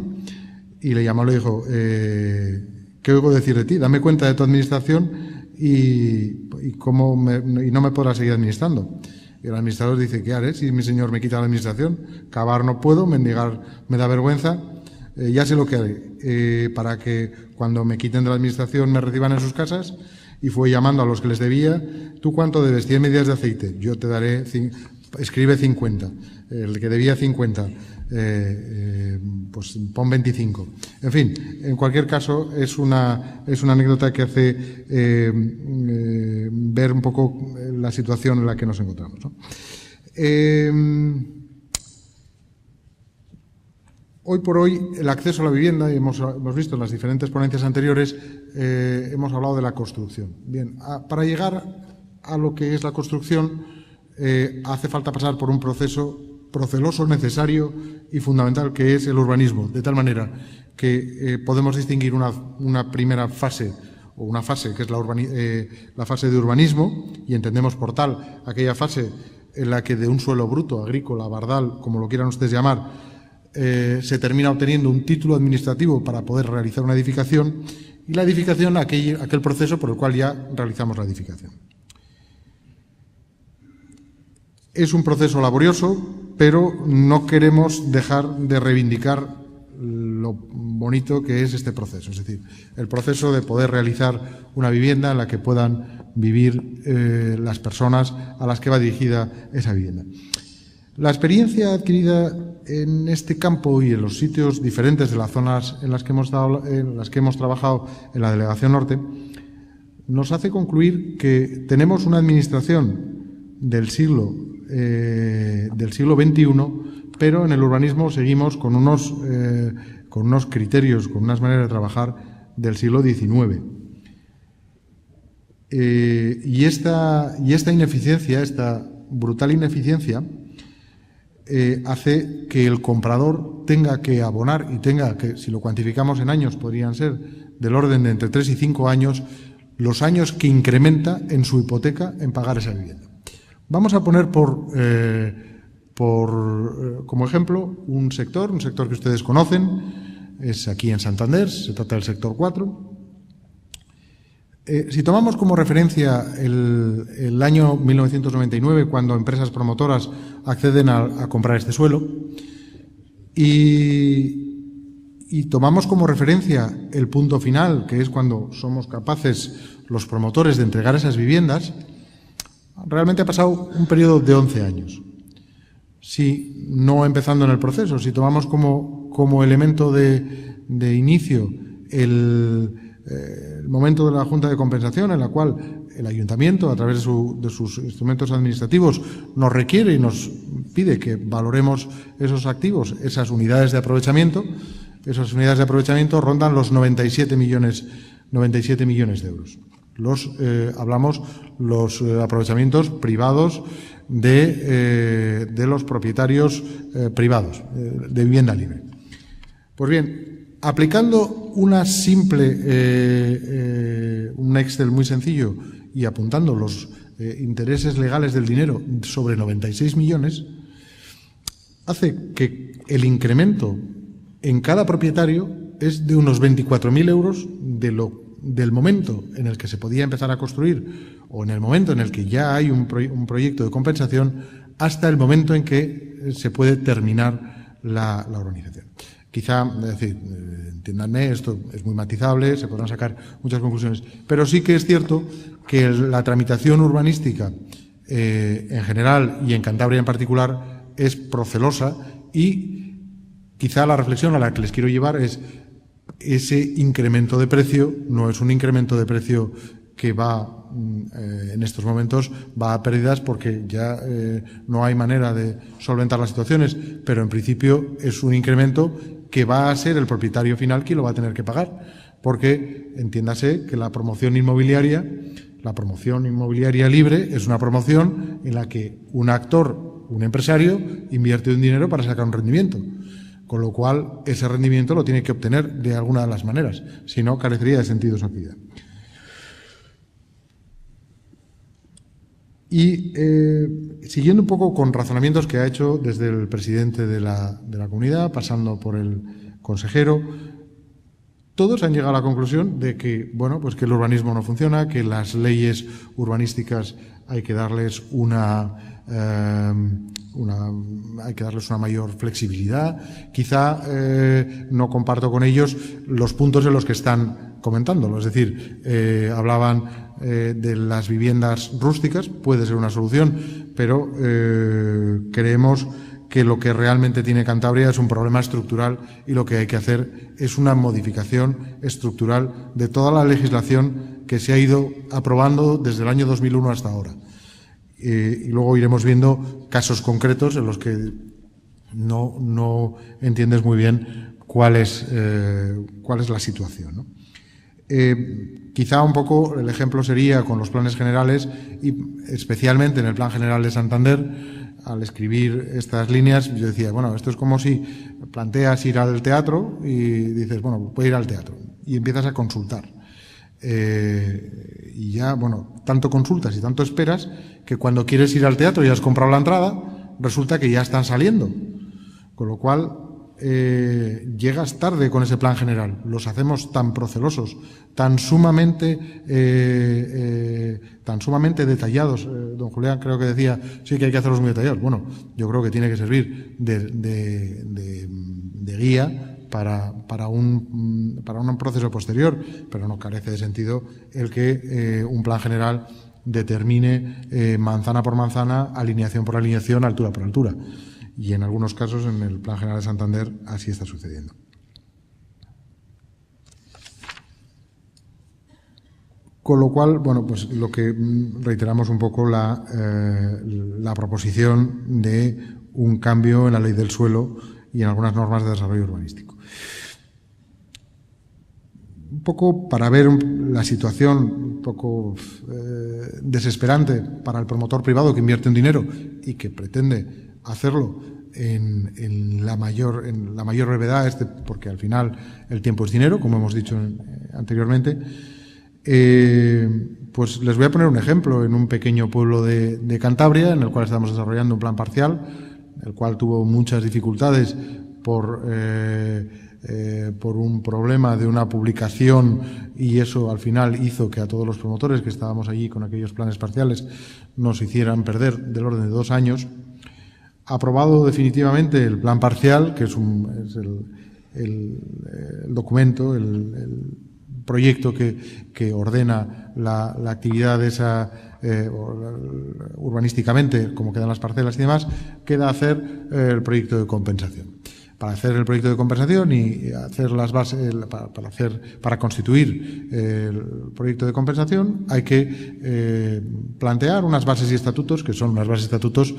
C: Y le llamó y le dijo, ¿qué oigo decir de ti? Dame cuenta de tu administración y no me podrás seguir administrando. Y el administrador dice, ¿qué haré si mi señor me quita la administración? Cavar no puedo, mendigar me da vergüenza. Ya sé lo que haré para que cuando me quiten de la administración me reciban en sus casas. Y fue llamando a los que les debía. ¿Tú cuánto debes? 100 medidas de aceite. Yo te daré, escribe 50. El que debía 50, pues pon 25. En fin, en cualquier caso, es una anécdota que hace ver un poco la situación en la que nos encontramos, ¿no? Hoy por hoy, el acceso a la vivienda, y hemos visto en las diferentes ponencias anteriores, hemos hablado de la construcción. Bien, para llegar a lo que es la construcción, hace falta pasar por un proceso proceloso, necesario y fundamental, que es el urbanismo, de tal manera que podemos distinguir una primera fase, o una fase que es la fase de urbanismo, y entendemos por tal aquella fase en la que de un suelo bruto, agrícola, bardal, como lo quieran ustedes llamar, se termina obteniendo un título administrativo para poder realizar una edificación, y la edificación, aquel proceso por el cual ya realizamos la edificación. Es un proceso laborioso, pero no queremos dejar de reivindicar lo bonito que es este proceso, es decir, el proceso de poder realizar una vivienda en la que puedan vivir las personas a las que va dirigida esa vivienda. La experiencia adquirida en este campo y en los sitios diferentes de las zonas en las que hemos trabajado en la Delegación Norte nos hace concluir que tenemos una administración del siglo XXI, pero en el urbanismo seguimos con unos criterios, con unas maneras de trabajar del siglo XIX. Y esta ineficiencia, esta brutal ineficiencia, hace que el comprador tenga que abonar y tenga que, si lo cuantificamos en años, podrían ser del orden de entre 3 y 5 años, los años que incrementa en su hipoteca en pagar esa vivienda. Vamos a poner como ejemplo un sector que ustedes conocen, es aquí en Santander, se trata del sector 4. Si tomamos como referencia el año 1999, cuando empresas promotoras acceden a comprar este suelo, y tomamos como referencia el punto final, que es cuando somos capaces los promotores de entregar esas viviendas, realmente ha pasado un periodo de 11 años. Si no empezando en el proceso, si tomamos como elemento de inicio el momento de la Junta de Compensación, en la cual el Ayuntamiento, a través de sus instrumentos administrativos, nos requiere y nos pide que valoremos esos activos, esas unidades de aprovechamiento. Esas unidades de aprovechamiento rondan los 97 millones de euros. Hablamos los aprovechamientos privados de los propietarios privados de vivienda libre. Pues bien, aplicando una simple, un Excel muy sencillo y apuntando los intereses legales del dinero sobre 96 millones, hace que el incremento en cada propietario es de unos 24.000 euros del momento en el que se podía empezar a construir o en el momento en el que ya hay un proyecto de compensación hasta el momento en que se puede terminar la urbanización. Quizá, es decir, entiéndanme, esto es muy matizable, se podrán sacar muchas conclusiones, pero sí que es cierto que la tramitación urbanística en general y en Cantabria en particular es procelosa y quizá la reflexión a la que les quiero llevar es ese incremento de precio, no es un incremento de precio que va, en estos momentos, va a pérdidas porque ya no hay manera de solventar las situaciones, pero en principio es un incremento que va a ser el propietario final quien lo va a tener que pagar, porque entiéndase que la promoción inmobiliaria libre es una promoción en la que un actor, un empresario, invierte un dinero para sacar un rendimiento. Con lo cual, ese rendimiento lo tiene que obtener de alguna de las maneras, si no, carecería de sentido su actividad. Y siguiendo un poco con razonamientos que ha hecho desde el presidente de la comunidad, pasando por el consejero, todos han llegado a la conclusión de que, bueno, pues que el urbanismo no funciona, que las leyes urbanísticas hay que darles una mayor flexibilidad. Quizá no comparto con ellos los puntos en los que están comentándolo. Es decir, hablaban de las viviendas rústicas, puede ser una solución, pero creemos que lo que realmente tiene Cantabria es un problema estructural y lo que hay que hacer es una modificación estructural de toda la legislación que se ha ido aprobando desde el año 2001 hasta ahora. Y luego iremos viendo casos concretos en los que no entiendes muy bien cuál es la situación, ¿no? Quizá un poco el ejemplo sería con los planes generales y especialmente en el Plan General de Santander. Al escribir estas líneas yo decía, bueno, esto es como si planteas ir al teatro y dices, bueno, voy a ir al teatro y empiezas a consultar. Y ya, bueno, tanto consultas y tanto esperas que cuando quieres ir al teatro y has comprado la entrada, resulta que ya están saliendo. Con lo cual, llegas tarde con ese plan general. Los hacemos tan procelosos, tan sumamente detallados. Don Julián creo que decía, sí que hay que hacerlos muy detallados. Bueno, yo creo que tiene que servir de guía para un proceso posterior, pero no carece de sentido el que un plan general determine manzana por manzana, alineación por alineación, altura por altura. Y en algunos casos, en el Plan General de Santander, así está sucediendo. Con lo cual, bueno, pues lo que reiteramos un poco la proposición de un cambio en la ley del suelo y en algunas normas de desarrollo urbanístico. Un poco para ver la situación un poco desesperante para el promotor privado que invierte un dinero y que pretende hacerlo en la mayor brevedad, porque al final el tiempo es dinero, como hemos dicho anteriormente. Pues les voy a poner un ejemplo en un pequeño pueblo de Cantabria, en el cual estamos desarrollando un plan parcial, el cual tuvo muchas dificultades por un problema de una publicación, y eso al final hizo que a todos los promotores que estábamos allí con aquellos planes parciales nos hicieran perder del orden de 2 años. Aprobado definitivamente el plan parcial, que es el documento, el proyecto que ordena la actividad urbanísticamente, como quedan las parcelas y demás, queda hacer el proyecto de compensación. Para hacer el proyecto de compensación y hacer las bases, para constituir el proyecto de compensación, hay que plantear unas bases y estatutos, que son unas bases y estatutos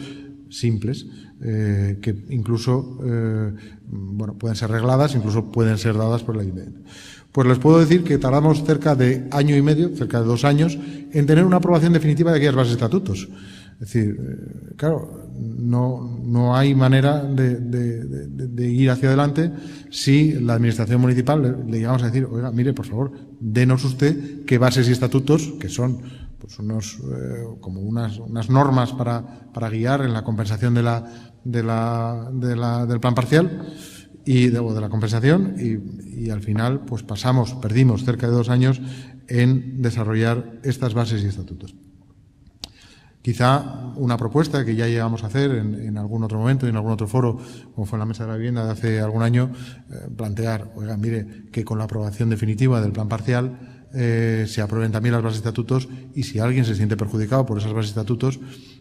C: simples, que incluso pueden ser regladas, incluso pueden ser dadas por el ayuntamiento. Pues les puedo decir que tardamos cerca de 1 año y medio, cerca de 2 años, en tener una aprobación definitiva de aquellas bases y estatutos. Es decir, claro, no hay manera de ir hacia adelante si la Administración municipal le llegamos a decir, oiga, mire, por favor, denos usted qué bases y estatutos, que son pues como unas normas para guiar en la compensación del plan parcial y de la compensación, y al final pues perdimos cerca de 2 años en desarrollar estas bases y estatutos. Quizá una propuesta que ya llegamos a hacer en algún otro momento y en algún otro foro, como fue en la Mesa de la Vivienda de hace algún año, plantear, oiga, mire, que con la aprobación definitiva del plan parcial se aprueben también las bases y estatutos, y si alguien se siente perjudicado por esas bases y estatutos,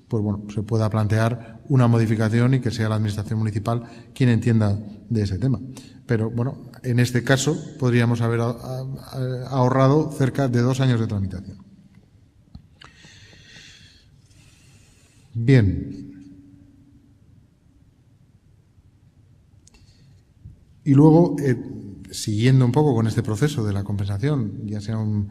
C: pues bueno, se pueda plantear una modificación y que sea la Administración municipal quien entienda de ese tema. Pero bueno, en este caso podríamos haber ahorrado cerca de 2 años de tramitación. Bien. Y luego, siguiendo un poco con este proceso de la compensación, ya sea un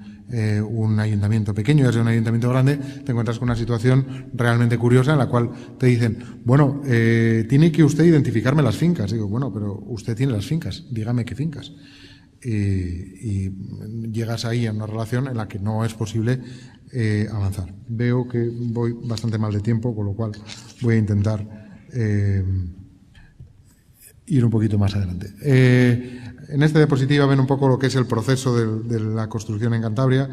C: ayuntamiento pequeño, ya sea un ayuntamiento grande, te encuentras con una situación realmente curiosa en la cual te dicen, bueno, tiene que usted identificarme las fincas. Digo, bueno, pero usted tiene las fincas, dígame qué fincas. Y llegas ahí a una relación en la que no es posible avanzar. Veo que voy bastante mal de tiempo, con lo cual voy a intentar ir un poquito más adelante. En esta diapositiva ven un poco lo que es el proceso de la construcción en Cantabria.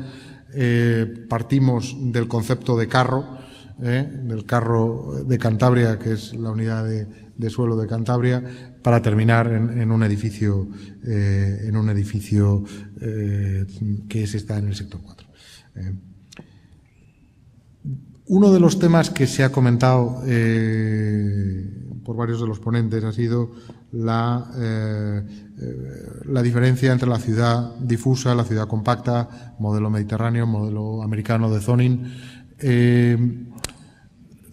C: Partimos del concepto de carro, del carro de Cantabria, que es la unidad de suelo de Cantabria, para terminar en un edificio que está en el sector 4. Uno de los temas que se ha comentado por varios de los ponentes ha sido la diferencia entre la ciudad difusa, la ciudad compacta, modelo mediterráneo, modelo americano de zoning.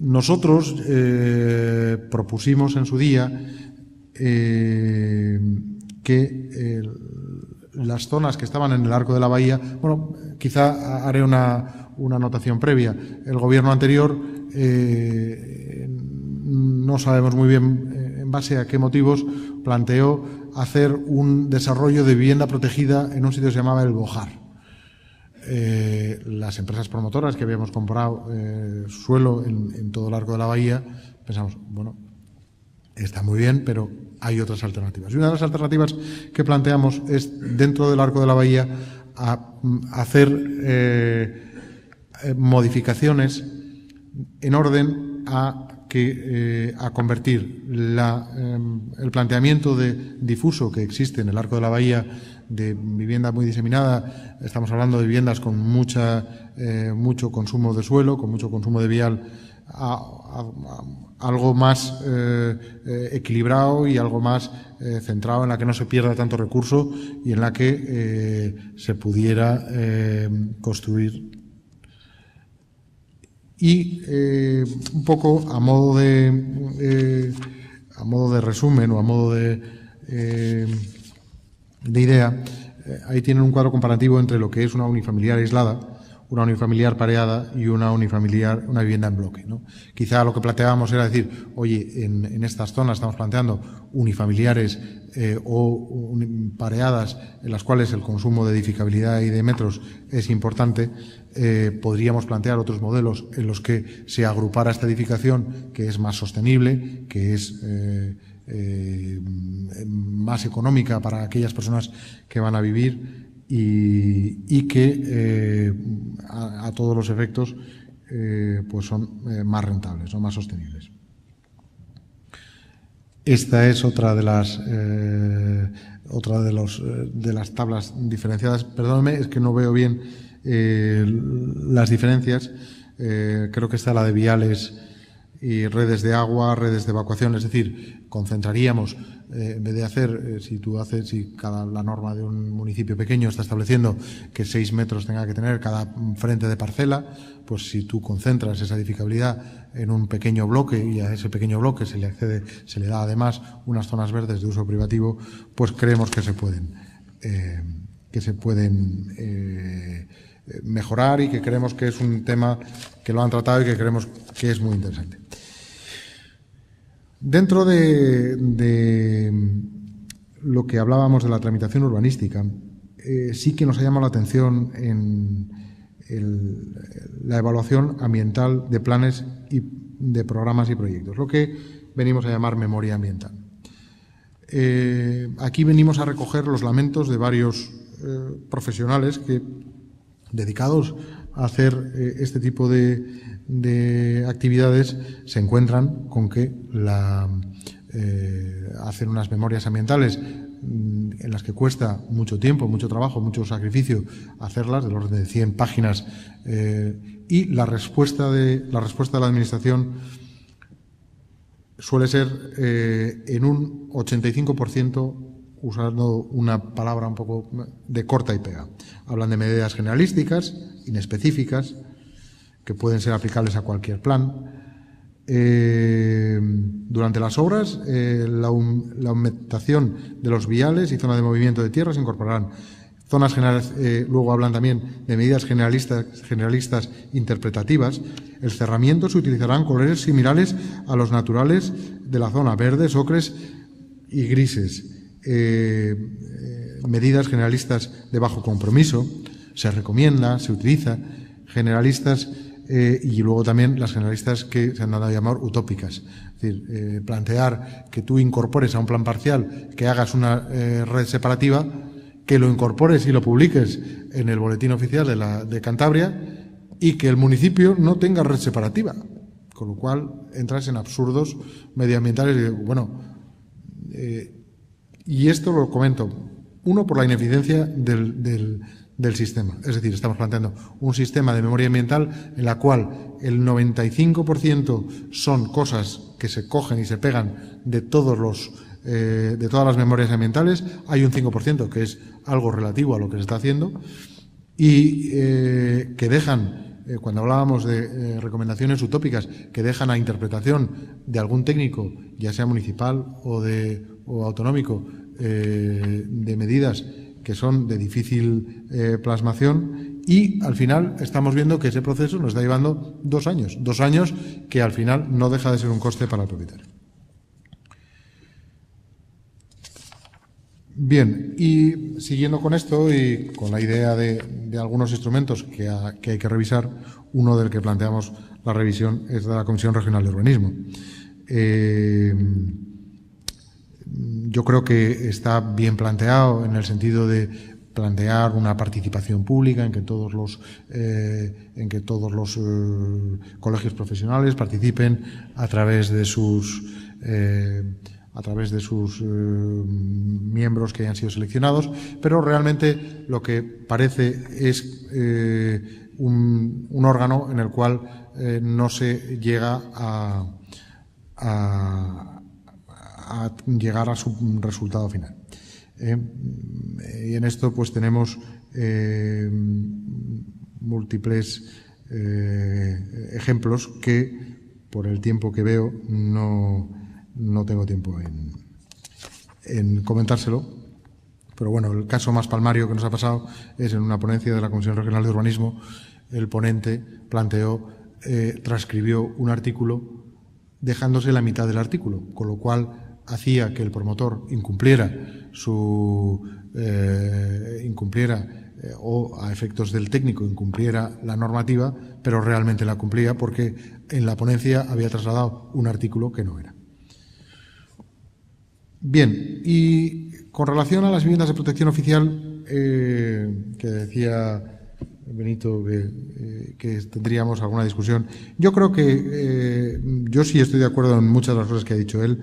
C: Nosotros propusimos en su día que las zonas que estaban en el arco de la bahía, bueno, quizá haré una anotación previa. El gobierno anterior, no sabemos muy bien en base a qué motivos, planteó hacer un desarrollo de vivienda protegida en un sitio que se llamaba El Bojar. Las empresas promotoras que habíamos comprado suelo en todo el arco de la bahía, pensamos, bueno, está muy bien, pero hay otras alternativas. Y una de las alternativas que planteamos es, dentro del arco de la bahía, hacer modificaciones en orden a a convertir el planteamiento difuso que existe en el arco de la bahía de vivienda muy diseminada. Estamos hablando de viviendas con mucho consumo de suelo, con mucho consumo de vial, a algo más equilibrado y algo más centrado, en la que no se pierda tanto recurso y en la que se pudiera construir. Y un poco a modo de resumen o a modo de idea, ahí tienen un cuadro comparativo entre lo que es una unifamiliar aislada, una unifamiliar pareada y una vivienda en bloque, ¿no? Quizá lo que planteábamos era decir, oye, en estas zonas estamos planteando unifamiliares o pareadas en las cuales el consumo de edificabilidad y de metros es importante. Podríamos plantear otros modelos en los que se agrupara esta edificación, que es más sostenible, que es más económica para aquellas personas que van a vivir y que a todos los efectos pues son más rentables, son más sostenibles. Esta es otra de las tablas diferenciadas. Perdónenme, es que no veo bien las diferencias. Creo que está la de viales y redes de agua, redes de evacuación, es decir, concentraríamos, en vez de hacer, la norma de un municipio pequeño está estableciendo que 6 metros tenga que tener cada frente de parcela, pues si tú concentras esa edificabilidad en un pequeño bloque y a ese pequeño bloque se le da además unas zonas verdes de uso privativo, pues creemos que se pueden mejorar, y que creemos que es un tema que lo han tratado y que creemos que es muy interesante. Dentro de lo que hablábamos de la tramitación urbanística, sí que nos ha llamado la atención en la evaluación ambiental de planes y de programas y proyectos, lo que venimos a llamar memoria ambiental. Aquí venimos a recoger los lamentos de varios profesionales dedicados a hacer este tipo de actividades se encuentran con que hacer unas memorias ambientales en las que cuesta mucho tiempo, mucho trabajo, mucho sacrificio hacerlas, del orden de 100 páginas, y la respuesta de la Administración suele ser en un 85%, usando una palabra un poco de corta y pega. Hablan de medidas generalísticas, inespecíficas, que pueden ser aplicables a cualquier plan. Durante las obras, la aumentación de los viales y zonas de movimiento de tierra se incorporarán. Zonas generales, luego hablan también de medidas generalistas interpretativas. El cerramiento se utilizarán colores similares a los naturales de la zona, verdes, ocres y grises. Medidas generalistas de bajo compromiso, se recomienda, se utiliza, generalistas y luego también las generalistas que se han dado a llamar utópicas. Es decir, plantear que tú incorpores a un plan parcial, que hagas una red separativa, que lo incorpores y lo publiques en el boletín oficial de Cantabria y que el municipio no tenga red separativa, con lo cual entras en absurdos medioambientales. Y esto lo comento, uno, por la ineficiencia del sistema. Es decir, estamos planteando un sistema de memoria ambiental en la cual el 95% son cosas que se cogen y se pegan de todas las memorias ambientales. Hay un 5% que es algo relativo a lo que se está haciendo y que dejan, cuando hablábamos de recomendaciones utópicas, que dejan a interpretación de algún técnico, ya sea municipal o autonómico, de medidas que son de difícil plasmación, y al final estamos viendo que ese proceso nos está llevando 2 años. 2 años que al final no deja de ser un coste para el propietario. Bien, y siguiendo con esto y con la idea de algunos instrumentos que hay que revisar, uno del que planteamos la revisión es de la Comisión Regional de Urbanismo. Yo creo que está bien planteado en el sentido de plantear una participación pública en que todos los colegios profesionales participen a través de sus miembros que hayan sido seleccionados, pero realmente lo que parece es un órgano en el cual no se llega a llegar a su resultado final. Y en esto pues tenemos múltiples ejemplos que, por el tiempo que veo, no tengo tiempo en comentárselo. Pero bueno, el caso más palmario que nos ha pasado es en una ponencia de la Comisión Regional de Urbanismo. El ponente transcribió un artículo dejándose la mitad del artículo, con lo cual hacía que el promotor incumpliera o a efectos del técnico incumpliera la normativa, pero realmente la cumplía porque en la ponencia había trasladado un artículo que no era. Bien, y con relación a las viviendas de protección oficial, que decía Benito que tendríamos alguna discusión, yo creo que yo sí estoy de acuerdo en muchas de las cosas que ha dicho él.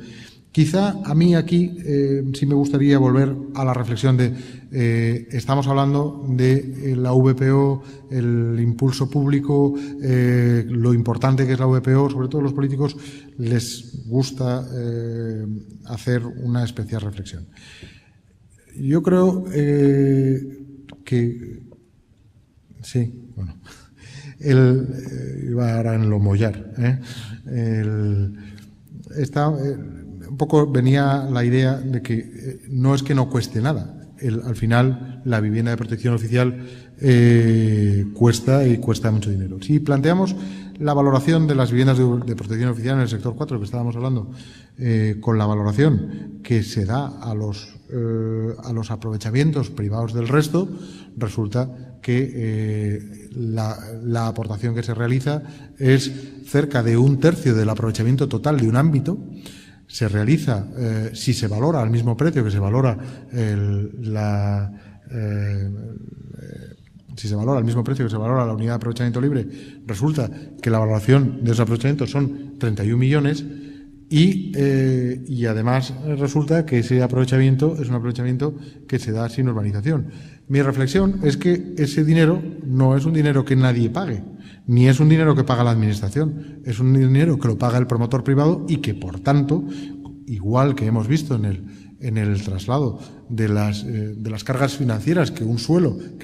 C: Quizá a mí aquí sí me gustaría volver a la reflexión de estamos hablando de la VPO, el impulso público, lo importante que es la VPO. Sobre todo a los políticos les gusta hacer una especial reflexión. Yo creo que sí, bueno, iba ahora en lo mollar, un poco venía la idea de que no es que no cueste nada. Al final, la vivienda de protección oficial cuesta y cuesta mucho dinero. Si planteamos la valoración de las viviendas de protección oficial en el sector 4, que estábamos hablando, con la valoración que se da a los aprovechamientos privados del resto, resulta que la aportación que se realiza es cerca de 1/3 del aprovechamiento total de un ámbito. Se realiza, si se valora al mismo precio que se valora la unidad de aprovechamiento libre, resulta que la valoración de esos aprovechamientos son 31 millones y además resulta que ese aprovechamiento es un aprovechamiento que se da sin urbanización. Mi reflexión es que ese dinero no es un dinero que nadie pague, ni es un dinero que paga la Administración, es un dinero que lo paga el promotor privado y que, por tanto, igual que hemos visto en el traslado de las cargas financieras que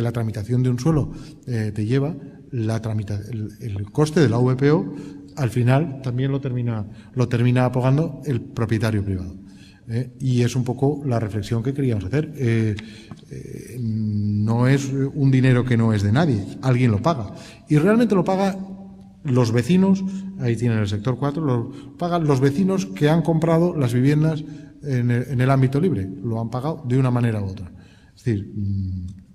C: la tramitación de un suelo te lleva, el coste de la VPO al final también lo termina pagando el propietario privado. Y es un poco la reflexión que queríamos hacer. No es un dinero que no es de nadie, alguien lo paga. Y realmente lo paga los vecinos, ahí tienen el sector 4, lo pagan los vecinos que han comprado las viviendas en el ámbito libre. Lo han pagado de una manera u otra. Es decir,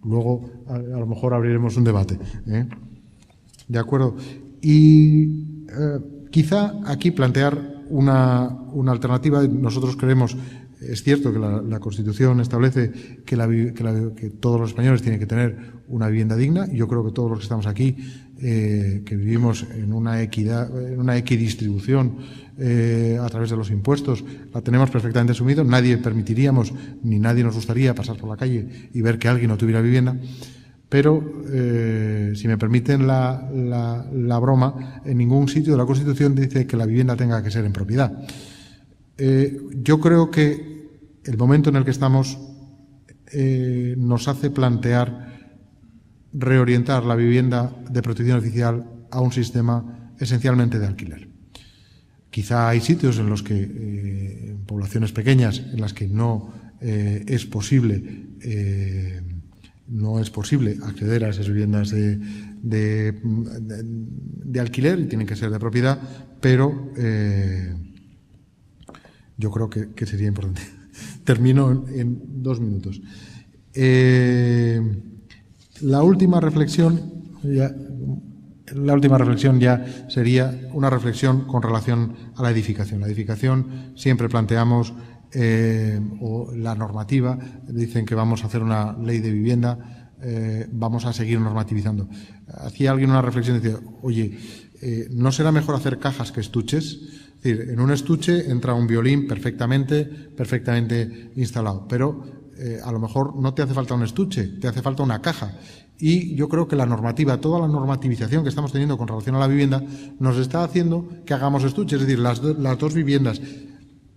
C: luego a lo mejor abriremos un debate. ¿De acuerdo? Y quizá aquí plantear una alternativa. Nosotros creemos, es cierto que la Constitución establece que todos los españoles tienen que tener una vivienda digna. Yo creo que todos los que estamos aquí, que vivimos en una equidistribución a través de los impuestos, la tenemos perfectamente asumido. Nadie permitiríamos, ni nadie nos gustaría pasar por la calle y ver que alguien no tuviera vivienda. Pero, si me permiten la broma, en ningún sitio de la Constitución dice que la vivienda tenga que ser en propiedad. Yo creo que el momento en el que estamos nos hace plantear reorientar la vivienda de protección oficial a un sistema esencialmente de alquiler. Quizá hay sitios en los que, en poblaciones pequeñas, en las que no es posible acceder a esas viviendas de alquiler y tienen que ser de propiedad, pero yo creo que sería importante. Termino en 2 minutos. La última reflexión ya sería una reflexión con relación a la edificación. La edificación siempre planteamos o la normativa, dicen que vamos a hacer una ley de vivienda, vamos a seguir normativizando. Hacía alguien una reflexión y decía, oye, ¿no será mejor hacer cajas que estuches? Es decir, en un estuche entra un violín perfectamente instalado, pero a lo mejor no te hace falta un estuche, te hace falta una caja. Y yo creo que la normativa, toda la normativización que estamos teniendo con relación a la vivienda, nos está haciendo que hagamos estuches, es decir, las dos viviendas.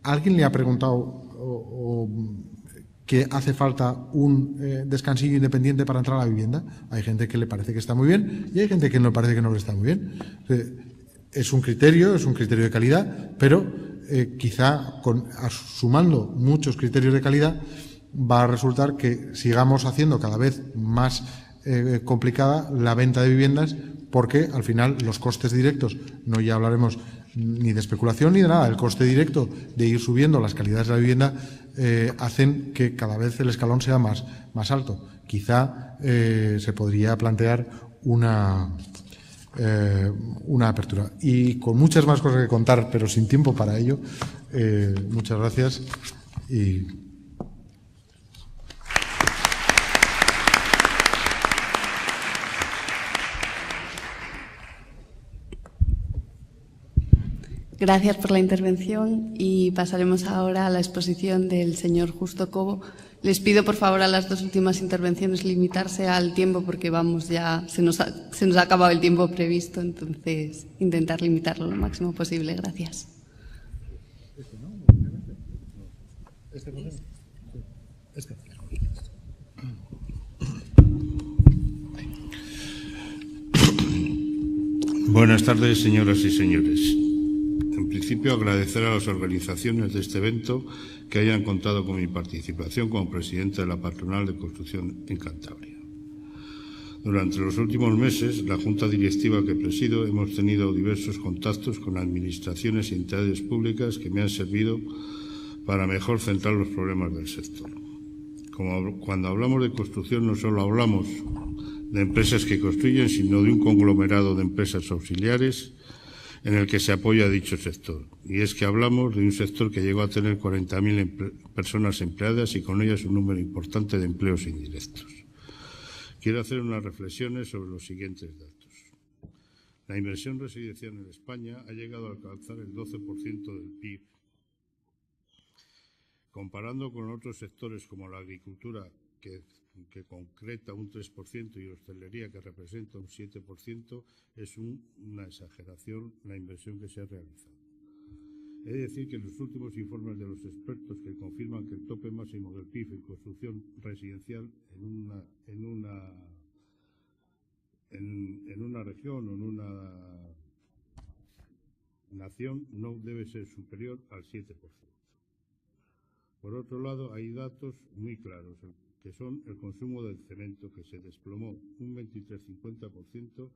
C: ¿Alguien le ha preguntado que hace falta un descansillo independiente para entrar a la vivienda? Hay gente que le parece que está muy bien y hay gente que no parece que no le está muy bien. Es un criterio de calidad, pero quizá sumando muchos criterios de calidad va a resultar que sigamos haciendo cada vez más complicada la venta de viviendas, porque al final los costes directos, no ya hablaremos ni de especulación ni de nada, el coste directo de ir subiendo las calidades de la vivienda hacen que cada vez el escalón sea más alto. Quizá se podría plantear una apertura. Y con muchas más cosas que contar, pero sin tiempo para ello, muchas gracias y
A: gracias por la intervención y pasaremos ahora a la exposición del señor Justo Cobo. Les pido, por favor, a las dos últimas intervenciones limitarse al tiempo porque se nos ha acabado el tiempo previsto, entonces intentar limitarlo lo máximo posible. Gracias.
D: Buenas tardes, señoras y señores. En principio, agradecer a las organizaciones de este evento que hayan contado con mi participación como presidente de la Patronal de Construcción en Cantabria. Durante los últimos meses, la Junta Directiva que presido hemos tenido diversos contactos con administraciones y entidades públicas que me han servido para mejor centrar los problemas del sector. Cuando hablamos de construcción no solo hablamos de empresas que construyen, sino de un conglomerado de empresas auxiliares en el que se apoya dicho sector. Y es que hablamos de un sector que llegó a tener 40.000 personas empleadas y con ellas un número importante de empleos indirectos. Quiero hacer unas reflexiones sobre los siguientes datos. La inversión residencial en España ha llegado a alcanzar el 12% del PIB. Comparando con otros sectores como la agricultura, que concreta un 3% y hostelería que representa un 7%, es una exageración la inversión que se ha realizado. He de decir que los últimos informes de los expertos que confirman que el tope máximo del PIB en construcción residencial en una región o en una nación no debe ser superior al 7%. Por otro lado, hay datos muy claros, que son el consumo del cemento, que se desplomó un 23,50%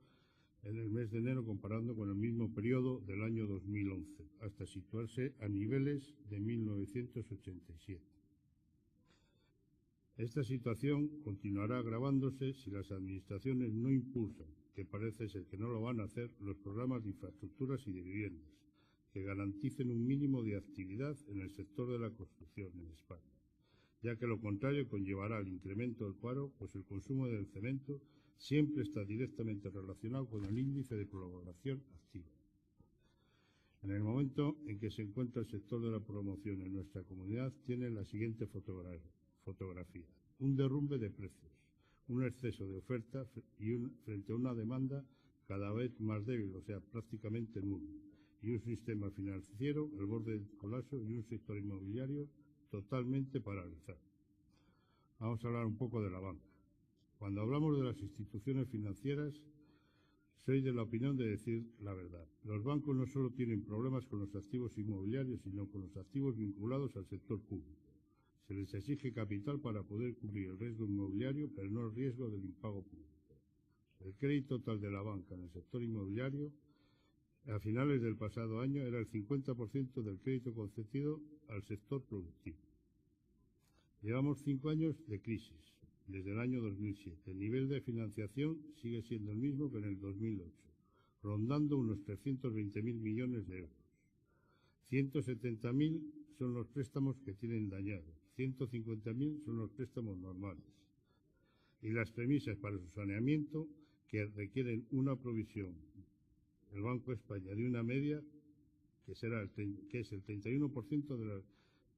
D: en el mes de enero comparando con el mismo periodo del año 2011, hasta situarse a niveles de 1987. Esta situación continuará agravándose si las administraciones no impulsan, que parece ser que no lo van a hacer, los programas de infraestructuras y de viviendas, que garanticen un mínimo de actividad en el sector de la construcción en España, ya que lo contrario conllevará al incremento del paro, pues el consumo del cemento siempre está directamente relacionado con el índice de colaboración activa. En el momento en que se encuentra el sector de la promoción en nuestra comunidad, tiene la siguiente fotografía. Un derrumbe de precios, un exceso de oferta frente a una demanda cada vez más débil, o sea, prácticamente nulo, y un sistema financiero al borde del colapso y un sector inmobiliario totalmente paralizado. Vamos a hablar un poco de la banca. Cuando hablamos de las instituciones financieras, soy de la opinión de decir la verdad. Los bancos no solo tienen problemas con los activos inmobiliarios, sino con los activos vinculados al sector público. Se les exige capital para poder cubrir el riesgo inmobiliario, pero no el riesgo del impago público. El crédito total de la banca en el sector inmobiliario a finales del pasado año era el 50% del crédito concedido al sector productivo. Llevamos 5 años de crisis, desde el año 2007. El nivel de financiación sigue siendo el mismo que en el 2008, rondando unos 320.000 millones de euros. 170.000 son los préstamos que tienen dañados, 150.000 son los préstamos normales. Y las premisas para su saneamiento, que requieren una provisión del Banco de España de una media que es el 31%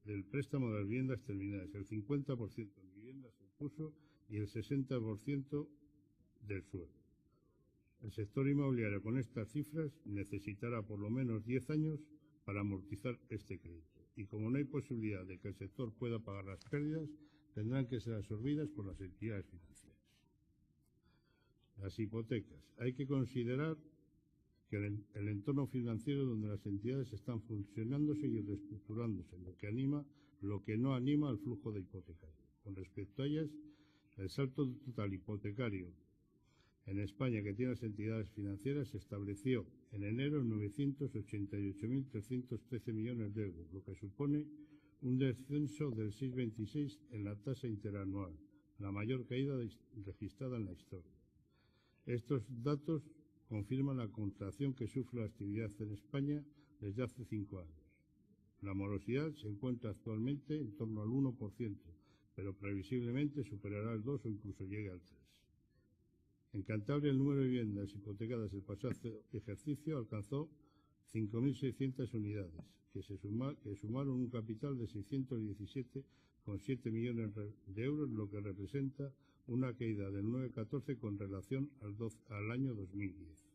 D: del préstamo de las viviendas terminadas, el 50% de viviendas en uso y el 60% del suelo. El sector inmobiliario con estas cifras necesitará por lo menos 10 años para amortizar este crédito. Y como no hay posibilidad de que el sector pueda pagar las pérdidas, tendrán que ser absorbidas por las entidades financieras. Las hipotecas. Hay que considerar que el entorno financiero donde las entidades están funcionándose y reestructurándose, lo que no anima al flujo de hipotecario. Con respecto a ellas, el salto total hipotecario en España que tiene las entidades financieras se estableció en enero en 988.313 millones de euros, lo que supone un descenso del 6,26 en la tasa interanual, la mayor caída registrada en la historia. Estos datos confirman la contracción que sufre la actividad en España desde hace 5 años. La morosidad se encuentra actualmente en torno al 1%, pero previsiblemente superará el 2 o incluso llegue al 3%. En Cantabria, el número de viviendas hipotecadas el pasado ejercicio alcanzó 5.600 unidades, que sumaron un capital de 617,7 millones de euros, lo que representa una caída del 9,14 con relación al año 2010.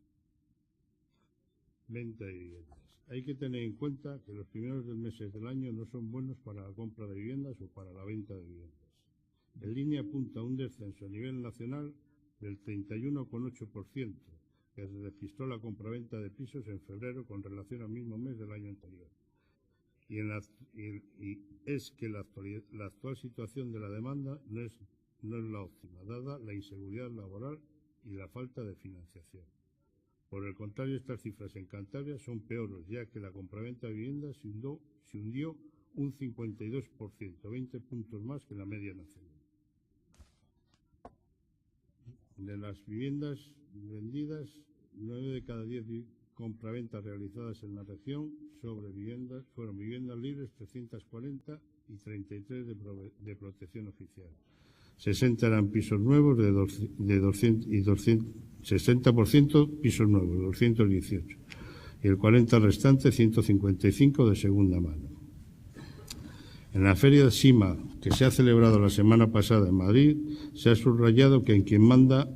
D: Venta de viviendas. Hay que tener en cuenta que los primeros 2 meses del año no son buenos para la compra de viviendas o para la venta de viviendas. El línea apunta a un descenso a nivel nacional del 31,8%, que registró la compraventa de pisos en febrero con relación al mismo mes del año anterior. Y es que la actual situación de la demanda no es la óptima, dada la inseguridad laboral y la falta de financiación. Por el contrario, estas cifras en Cantabria son peores, ya que la compraventa de viviendas se hundió un 52%, 20 puntos más que la media nacional. De las viviendas vendidas, 9 de cada 10 compraventas realizadas en la región fueron viviendas libres, 340 y 33 de protección oficial. 60 eran pisos nuevos de 200 y 60% pisos nuevos, 218, y el 40 restante, 155 de segunda mano. En la feria de SIMA, que se ha celebrado la semana pasada en Madrid, se ha subrayado que quien manda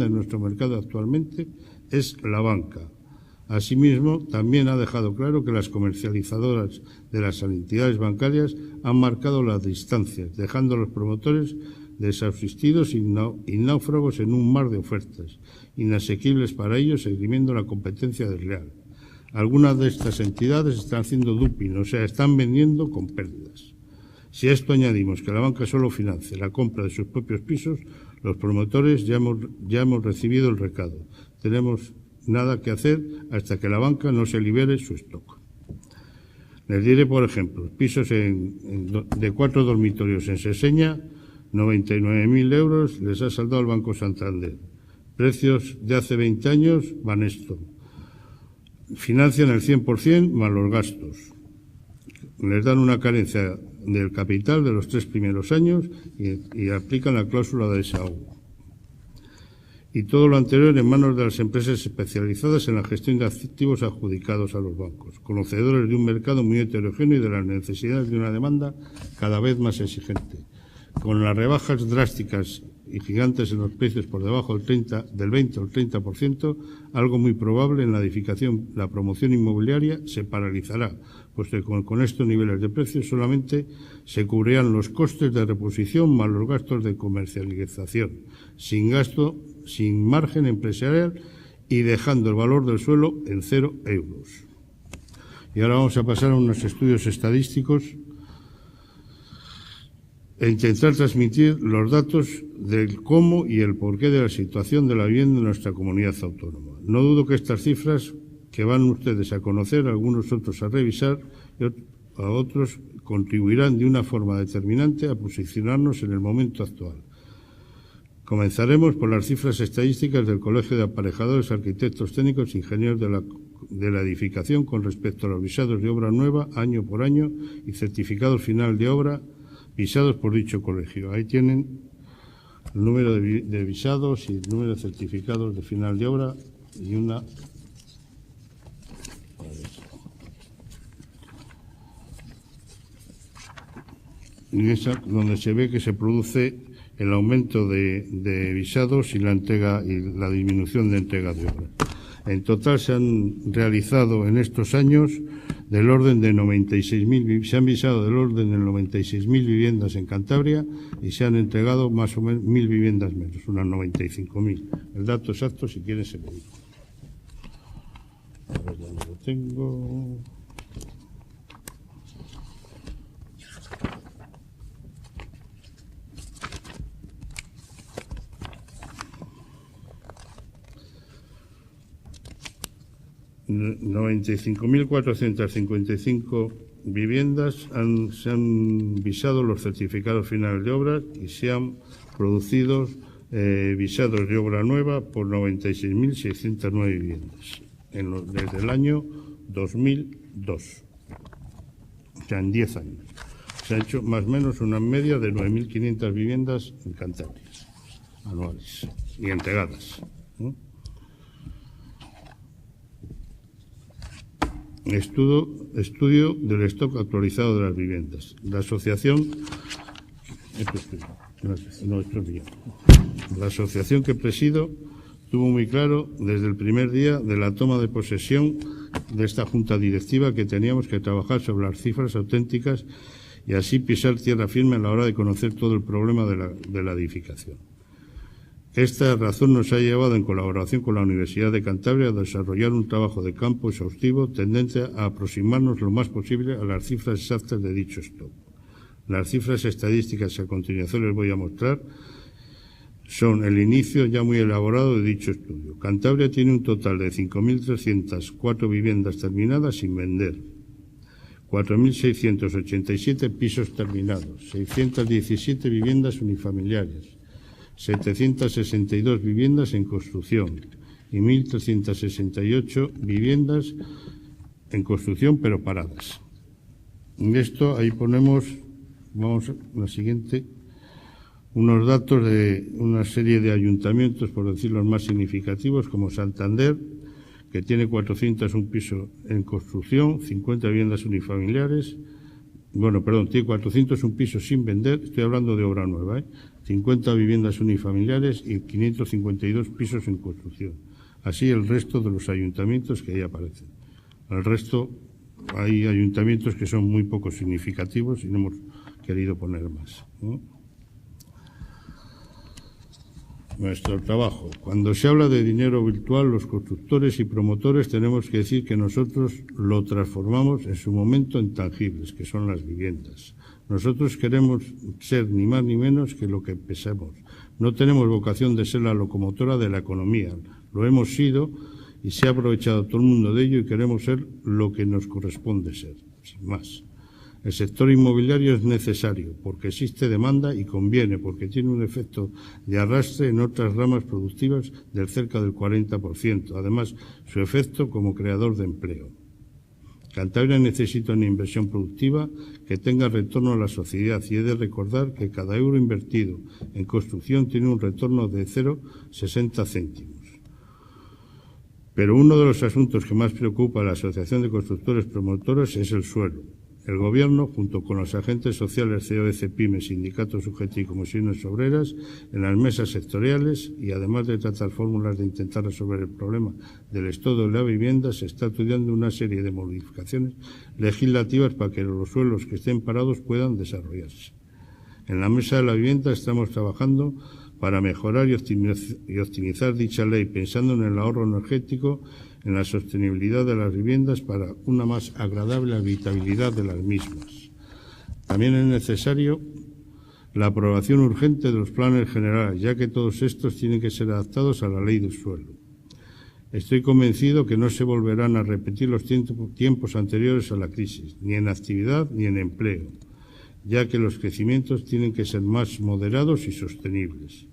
D: en nuestro mercado actualmente es la banca. Asimismo, también ha dejado claro que las comercializadoras de las entidades bancarias han marcado las distancias, dejando a los promotores desasistidos y náufragos en un mar de ofertas, inasequibles para ellos, esgrimiendo la competencia desleal. Algunas de estas entidades están haciendo duping, o sea, están vendiendo con pérdidas. Si a esto añadimos que la banca solo financia la compra de sus propios pisos, los promotores ya hemos recibido el recado. Tenemos nada que hacer hasta que la banca no se libere su stock. Les diré, por ejemplo, pisos de 4 dormitorios en Seseña, 99.000 euros, les ha saldado el Banco Santander. Precios de hace 20 años, Banesto. Financian el 100% más los gastos. Les dan una carencia del capital de los 3 primeros años y aplican la cláusula de desahogo. Y todo lo anterior en manos de las empresas especializadas en la gestión de activos adjudicados a los bancos, conocedores de un mercado muy heterogéneo y de las necesidades de una demanda cada vez más exigente. Con las rebajas drásticas y gigantes en los precios por debajo del 20 o el 30%, algo muy probable en la edificación, la promoción inmobiliaria se paralizará, puesto que con estos niveles de precios solamente se cubrirán los costes de reposición más los gastos de comercialización, sin margen empresarial y dejando el valor del suelo en 0 euros. Y ahora vamos a pasar a unos estudios estadísticos e intentar transmitir los datos del cómo y el porqué de la situación de la vivienda en nuestra comunidad autónoma. No dudo que estas cifras que van ustedes a conocer, algunos otros a revisar, a otros contribuirán de una forma determinante a posicionarnos en el momento actual. Comenzaremos por las cifras estadísticas del Colegio de Aparejadores, Arquitectos Técnicos e Ingenieros de la Edificación con respecto a los visados de obra nueva año por año y certificados final de obra visados por dicho colegio. Ahí tienen el número de visados y el número de certificados de final de obra y una... Y esa donde se ve que se produce el aumento de visados y la entrega y la disminución de entrega de obra. En total se han realizado en estos años del orden de 96.000, se han visado del orden de 96.000 viviendas en Cantabria y se han entregado más o menos 1.000 viviendas menos, unas 95.000. El dato exacto, si quieren, se lo digo. A ver dónde lo tengo. ...95.455 viviendas se han visado los certificados finales de obras y se han producido visados de obra nueva por 96.609 viviendas desde el año 2002. O sea, en 10 años. Se ha hecho más o menos una media de 9.500 viviendas en Cantabria anuales y entregadas, ¿no? Estudio del stock actualizado de las viviendas. La asociación, la asociación que presido tuvo muy claro desde el primer día de la toma de posesión de esta junta directiva que teníamos que trabajar sobre las cifras auténticas y así pisar tierra firme a la hora de conocer todo el problema de la edificación. Esta razón nos ha llevado, en colaboración con la Universidad de Cantabria, a desarrollar un trabajo de campo exhaustivo tendente a aproximarnos lo más posible a las cifras exactas de dicho stock. Las cifras estadísticas que a continuación les voy a mostrar son el inicio ya muy elaborado de dicho estudio. Cantabria tiene un total de 5.304 viviendas terminadas sin vender, 4.687 pisos terminados, 617 viviendas unifamiliares, 762 viviendas en construcción y 1.368 viviendas en construcción pero paradas. En esto ahí ponemos, vamos a la siguiente, unos datos de una serie de ayuntamientos, por decir los más significativos, como Santander, que tiene 401 pisos en construcción, 50 viviendas unifamiliares, tiene 401 pisos sin vender, estoy hablando de obra nueva, 50 viviendas unifamiliares y 552 pisos en construcción. Así el resto de los ayuntamientos que ahí aparecen. El resto, hay ayuntamientos que son muy poco significativos y no hemos querido poner más, ¿no? Nuestro trabajo. Cuando se habla de dinero virtual, los constructores y promotores tenemos que decir que nosotros lo transformamos en su momento en tangibles, que son las viviendas. Nosotros queremos ser ni más ni menos que lo que pesamos. No tenemos vocación de ser la locomotora de la economía. Lo hemos sido y se ha aprovechado todo el mundo de ello y queremos ser lo que nos corresponde ser, sin más. El sector inmobiliario es necesario porque existe demanda y conviene porque tiene un efecto de arrastre en otras ramas productivas del cerca del 40%. Además, su efecto como creador de empleo. Cantabria necesita una inversión productiva que tenga retorno a la sociedad y he de recordar que cada euro invertido en construcción tiene un retorno de 0,60 céntimos. Pero uno de los asuntos que más preocupa a la Asociación de Constructores Promotores es el suelo. El Gobierno, junto con los agentes sociales COE, Pymes, sindicatos UGT y comisiones obreras, en las mesas sectoriales y además de tratar fórmulas de intentar resolver el problema del estado de la vivienda, se está estudiando una serie de modificaciones legislativas para que los suelos que estén parados puedan desarrollarse. En la mesa de la vivienda estamos trabajando para mejorar y optimizar dicha ley, pensando en el ahorro energético, en la sostenibilidad de las viviendas para una más agradable habitabilidad de las mismas. También es necesario la aprobación urgente de los planes generales, ya que todos estos tienen que ser adaptados a la ley del suelo. Estoy convencido que no se volverán a repetir los tiempos anteriores a la crisis, ni en actividad ni en empleo, ya que los crecimientos tienen que ser más moderados y sostenibles.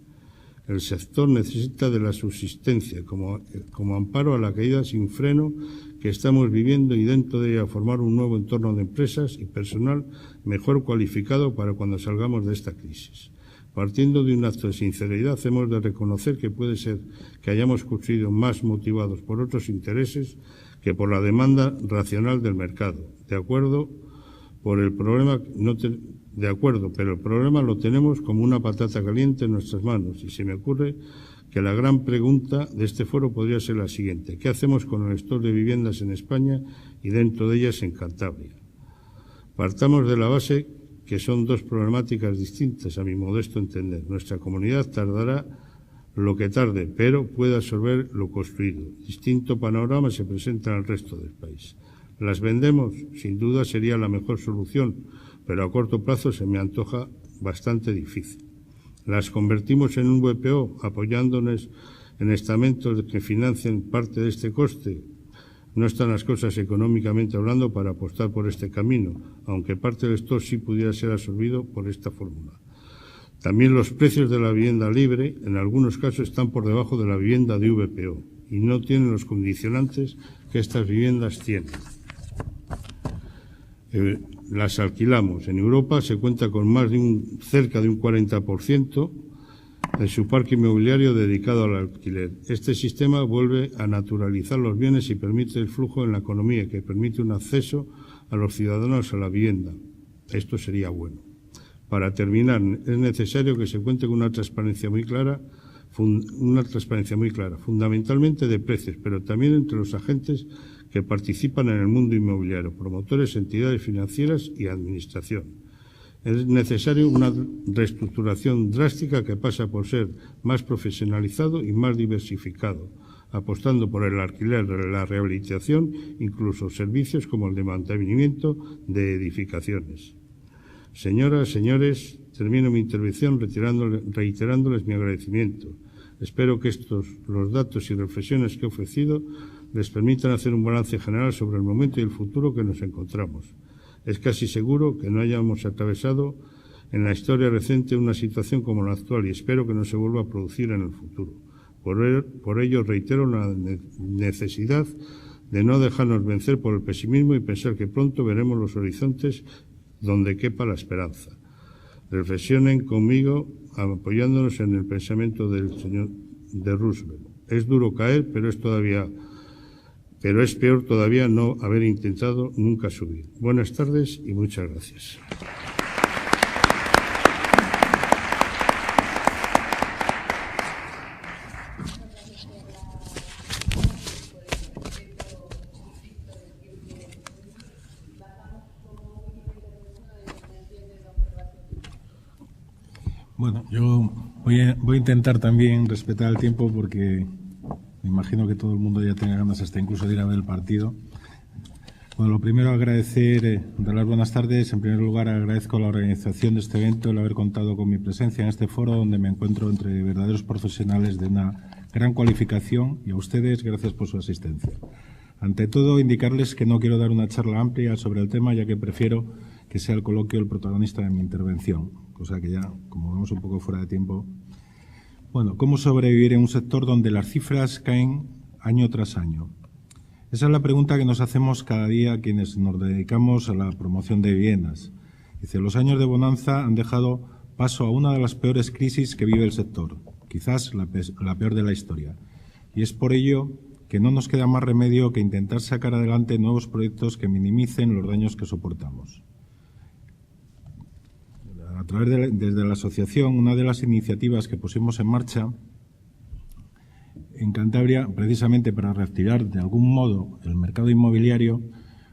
D: El sector necesita de la subsistencia como amparo a la caída sin freno que estamos viviendo y dentro de ella formar un nuevo entorno de empresas y personal mejor cualificado para cuando salgamos de esta crisis. Partiendo de un acto de sinceridad, hemos de reconocer que puede ser que hayamos construido más motivados por otros intereses que por la demanda racional del mercado. Pero el problema lo tenemos como una patata caliente en nuestras manos y se me ocurre que la gran pregunta de este foro podría ser la siguiente: ¿qué hacemos con el stock de viviendas en España y dentro de ellas en Cantabria? Partamos de la base que son dos problemáticas distintas a mi modesto entender. Nuestra comunidad tardará lo que tarde, pero puede absorber lo construido. Distinto panorama se presenta en el resto del país. ¿Las vendemos? Sin duda sería la mejor solución, pero a corto plazo se me antoja bastante difícil. ¿Las convertimos en un VPO apoyándonos en estamentos que financien parte de este coste? No están las cosas económicamente hablando para apostar por este camino, aunque parte del stock sí pudiera ser absorbido por esta fórmula. También los precios de la vivienda libre, en algunos casos, están por debajo de la vivienda de VPO y no tienen los condicionantes que estas viviendas tienen. Las alquilamos. En Europa se cuenta con cerca de un 40% de su parque inmobiliario dedicado al alquiler. Este sistema vuelve a naturalizar los bienes y permite el flujo en la economía, que permite un acceso a los ciudadanos a la vivienda. Esto sería bueno. Para terminar, es necesario que se cuente con una transparencia muy clara, fundamentalmente de precios, pero también entre los agentes que participan en el mundo inmobiliario, promotores, entidades financieras y administración. Es necesario una reestructuración drástica que pasa por ser más profesionalizado y más diversificado, apostando por el alquiler, la rehabilitación, incluso servicios como el de mantenimiento de edificaciones. Señoras, señores, termino mi intervención reiterándoles mi agradecimiento. Espero que los datos y reflexiones que he ofrecido les permitan hacer un balance general sobre el momento y el futuro que nos encontramos. Es casi seguro que no hayamos atravesado en la historia reciente una situación como la actual y espero que no se vuelva a producir en el futuro. Por ello reitero la necesidad de no dejarnos vencer por el pesimismo y pensar que pronto veremos los horizontes donde quepa la esperanza. Reflexionen conmigo apoyándonos en el pensamiento del señor de Roosevelt. Es duro caer, pero es peor todavía no haber intentado nunca subir. Buenas tardes y muchas gracias.
E: Bueno, yo voy a intentar también respetar el tiempo porque me imagino que todo el mundo ya tenga ganas hasta incluso de ir a ver el partido. Bueno, lo primero agradecer, dar las buenas tardes. En primer lugar agradezco la organización de este evento, el haber contado con mi presencia en este foro donde me encuentro entre verdaderos profesionales de una gran cualificación y a ustedes gracias por su asistencia. Ante todo, indicarles que no quiero dar una charla amplia sobre el tema ya que prefiero que sea el coloquio el protagonista de mi intervención, cosa que ya, como vamos un poco fuera de tiempo. Bueno, ¿cómo sobrevivir en un sector donde las cifras caen año tras año? Esa es la pregunta que nos hacemos cada día quienes nos dedicamos a la promoción de viviendas. Dice, los años de bonanza han dejado paso a una de las peores crisis que vive el sector, quizás la peor de la historia. Y es por ello que no nos queda más remedio que intentar sacar adelante nuevos proyectos que minimicen los daños que soportamos. Desde la asociación, una de las iniciativas que pusimos en marcha en Cantabria, precisamente para reactivar de algún modo el mercado inmobiliario,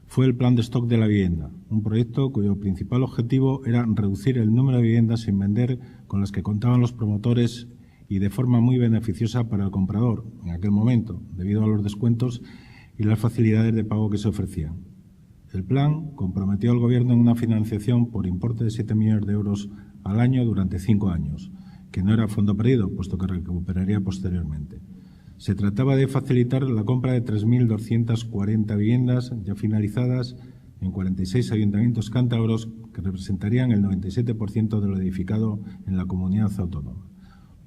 E: fue el Plan de Stock de la Vivienda, un proyecto cuyo principal objetivo era reducir el número de viviendas sin vender con las que contaban los promotores y de forma muy beneficiosa para el comprador en aquel momento, debido a los descuentos y las facilidades de pago que se ofrecían. El plan comprometió al Gobierno en una financiación por importe de 7 millones de euros al año durante 5 años, que no era fondo perdido, puesto que recuperaría posteriormente. Se trataba de facilitar la compra de 3.240 viviendas ya finalizadas en 46 ayuntamientos cántabros, que representarían el 97% de lo edificado en la comunidad autónoma.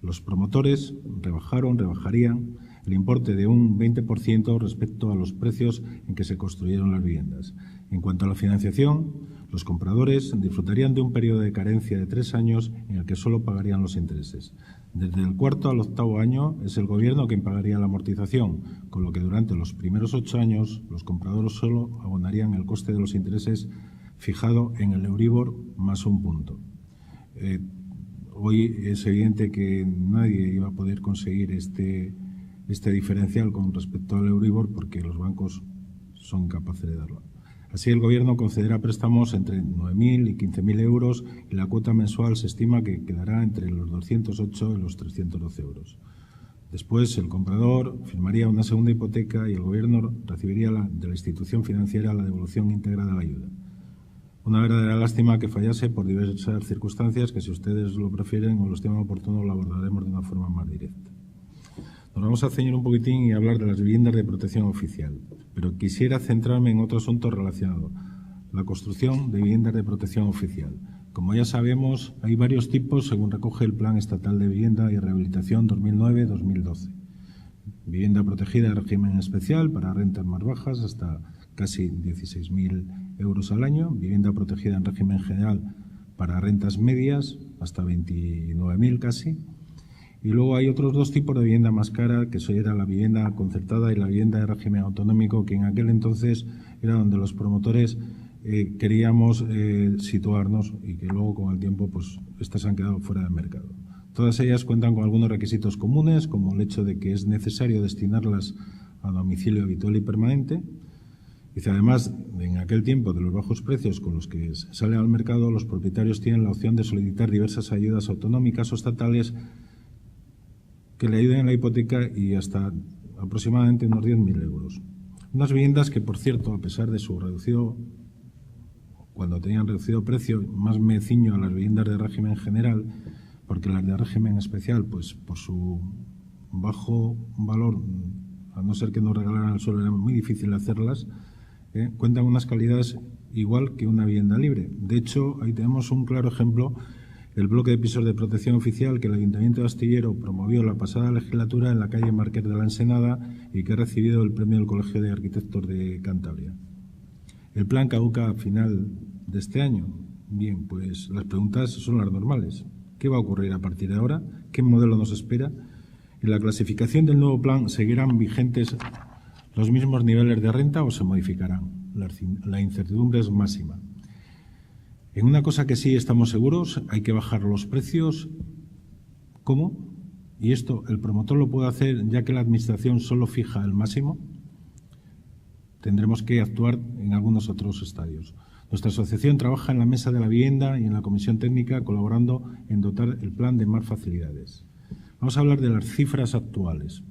E: Los promotores rebajarían el importe de un 20% respecto a los precios en que se construyeron las viviendas. En cuanto a la financiación, los compradores disfrutarían de un periodo de carencia de 3 años en el que solo pagarían los intereses. Desde el 4º al 8º año es el Gobierno quien pagaría la amortización, con lo que durante los primeros 8 años los compradores solo abonarían el coste de los intereses fijado en el Euribor más un punto. Hoy es evidente que nadie iba a poder conseguir este diferencial con respecto al Euribor porque los bancos son incapaces de darlo. Así, el Gobierno concederá préstamos entre 9.000 y 15.000 euros y la cuota mensual se estima que quedará entre los 208 y los 312 euros. Después, el comprador firmaría una segunda hipoteca y el Gobierno recibiría de la institución financiera la devolución íntegra de la ayuda. Una verdadera lástima que fallase por diversas circunstancias que, si ustedes lo prefieren o lo estiman oportuno, lo abordaremos de una forma más directa. Nos vamos a ceñir un poquitín y hablar de las viviendas de protección oficial, pero quisiera centrarme en otro asunto relacionado, la construcción de viviendas de protección oficial. Como ya sabemos, hay varios tipos según recoge el Plan Estatal de Vivienda y Rehabilitación 2009-2012. Vivienda protegida de régimen especial para rentas más bajas hasta casi 16.000 euros al año, vivienda protegida en régimen general para rentas medias hasta 29.000 casi. Y luego hay otros 2 tipos de vivienda más cara, que eso era la vivienda concertada y la vivienda de régimen autonómico, que en aquel entonces era donde los promotores queríamos situarnos y que luego con el tiempo pues estas han quedado fuera del mercado. Todas ellas cuentan con algunos requisitos comunes, como el hecho de que es necesario destinarlas a domicilio habitual y permanente. Dice, además, en aquel tiempo de los bajos precios con los que salen al mercado, los propietarios tienen la opción de solicitar diversas ayudas autonómicas o estatales que le ayuden en la hipoteca y hasta aproximadamente unos 10.000 euros. Unas viviendas que, por cierto, a pesar de su reducido, cuando tenían reducido precio, más me ciño a las viviendas de régimen general, porque las de régimen especial, pues por su bajo valor, a no ser que nos regalaran el suelo, era muy difícil hacerlas, cuentan unas calidades igual que una vivienda libre. De hecho, ahí tenemos un claro ejemplo. El bloque de pisos de protección oficial que el Ayuntamiento de Astillero promovió la pasada legislatura en la calle Marqués de la Ensenada y que ha recibido el premio del Colegio de Arquitectos de Cantabria. El plan caduca a final de este año. Bien, pues las preguntas son las normales. ¿Qué va a ocurrir a partir de ahora? ¿Qué modelo nos espera? ¿En la clasificación del nuevo plan seguirán vigentes los mismos niveles de renta o se modificarán? La incertidumbre es máxima. En una cosa que sí estamos seguros, hay que bajar los precios. ¿Cómo? Y esto el promotor lo puede hacer ya que la Administración solo fija el máximo. Tendremos que actuar en algunos otros estadios. Nuestra asociación trabaja en la Mesa de la Vivienda y en la Comisión Técnica colaborando en dotar el plan de más facilidades. Vamos a hablar de las cifras actuales.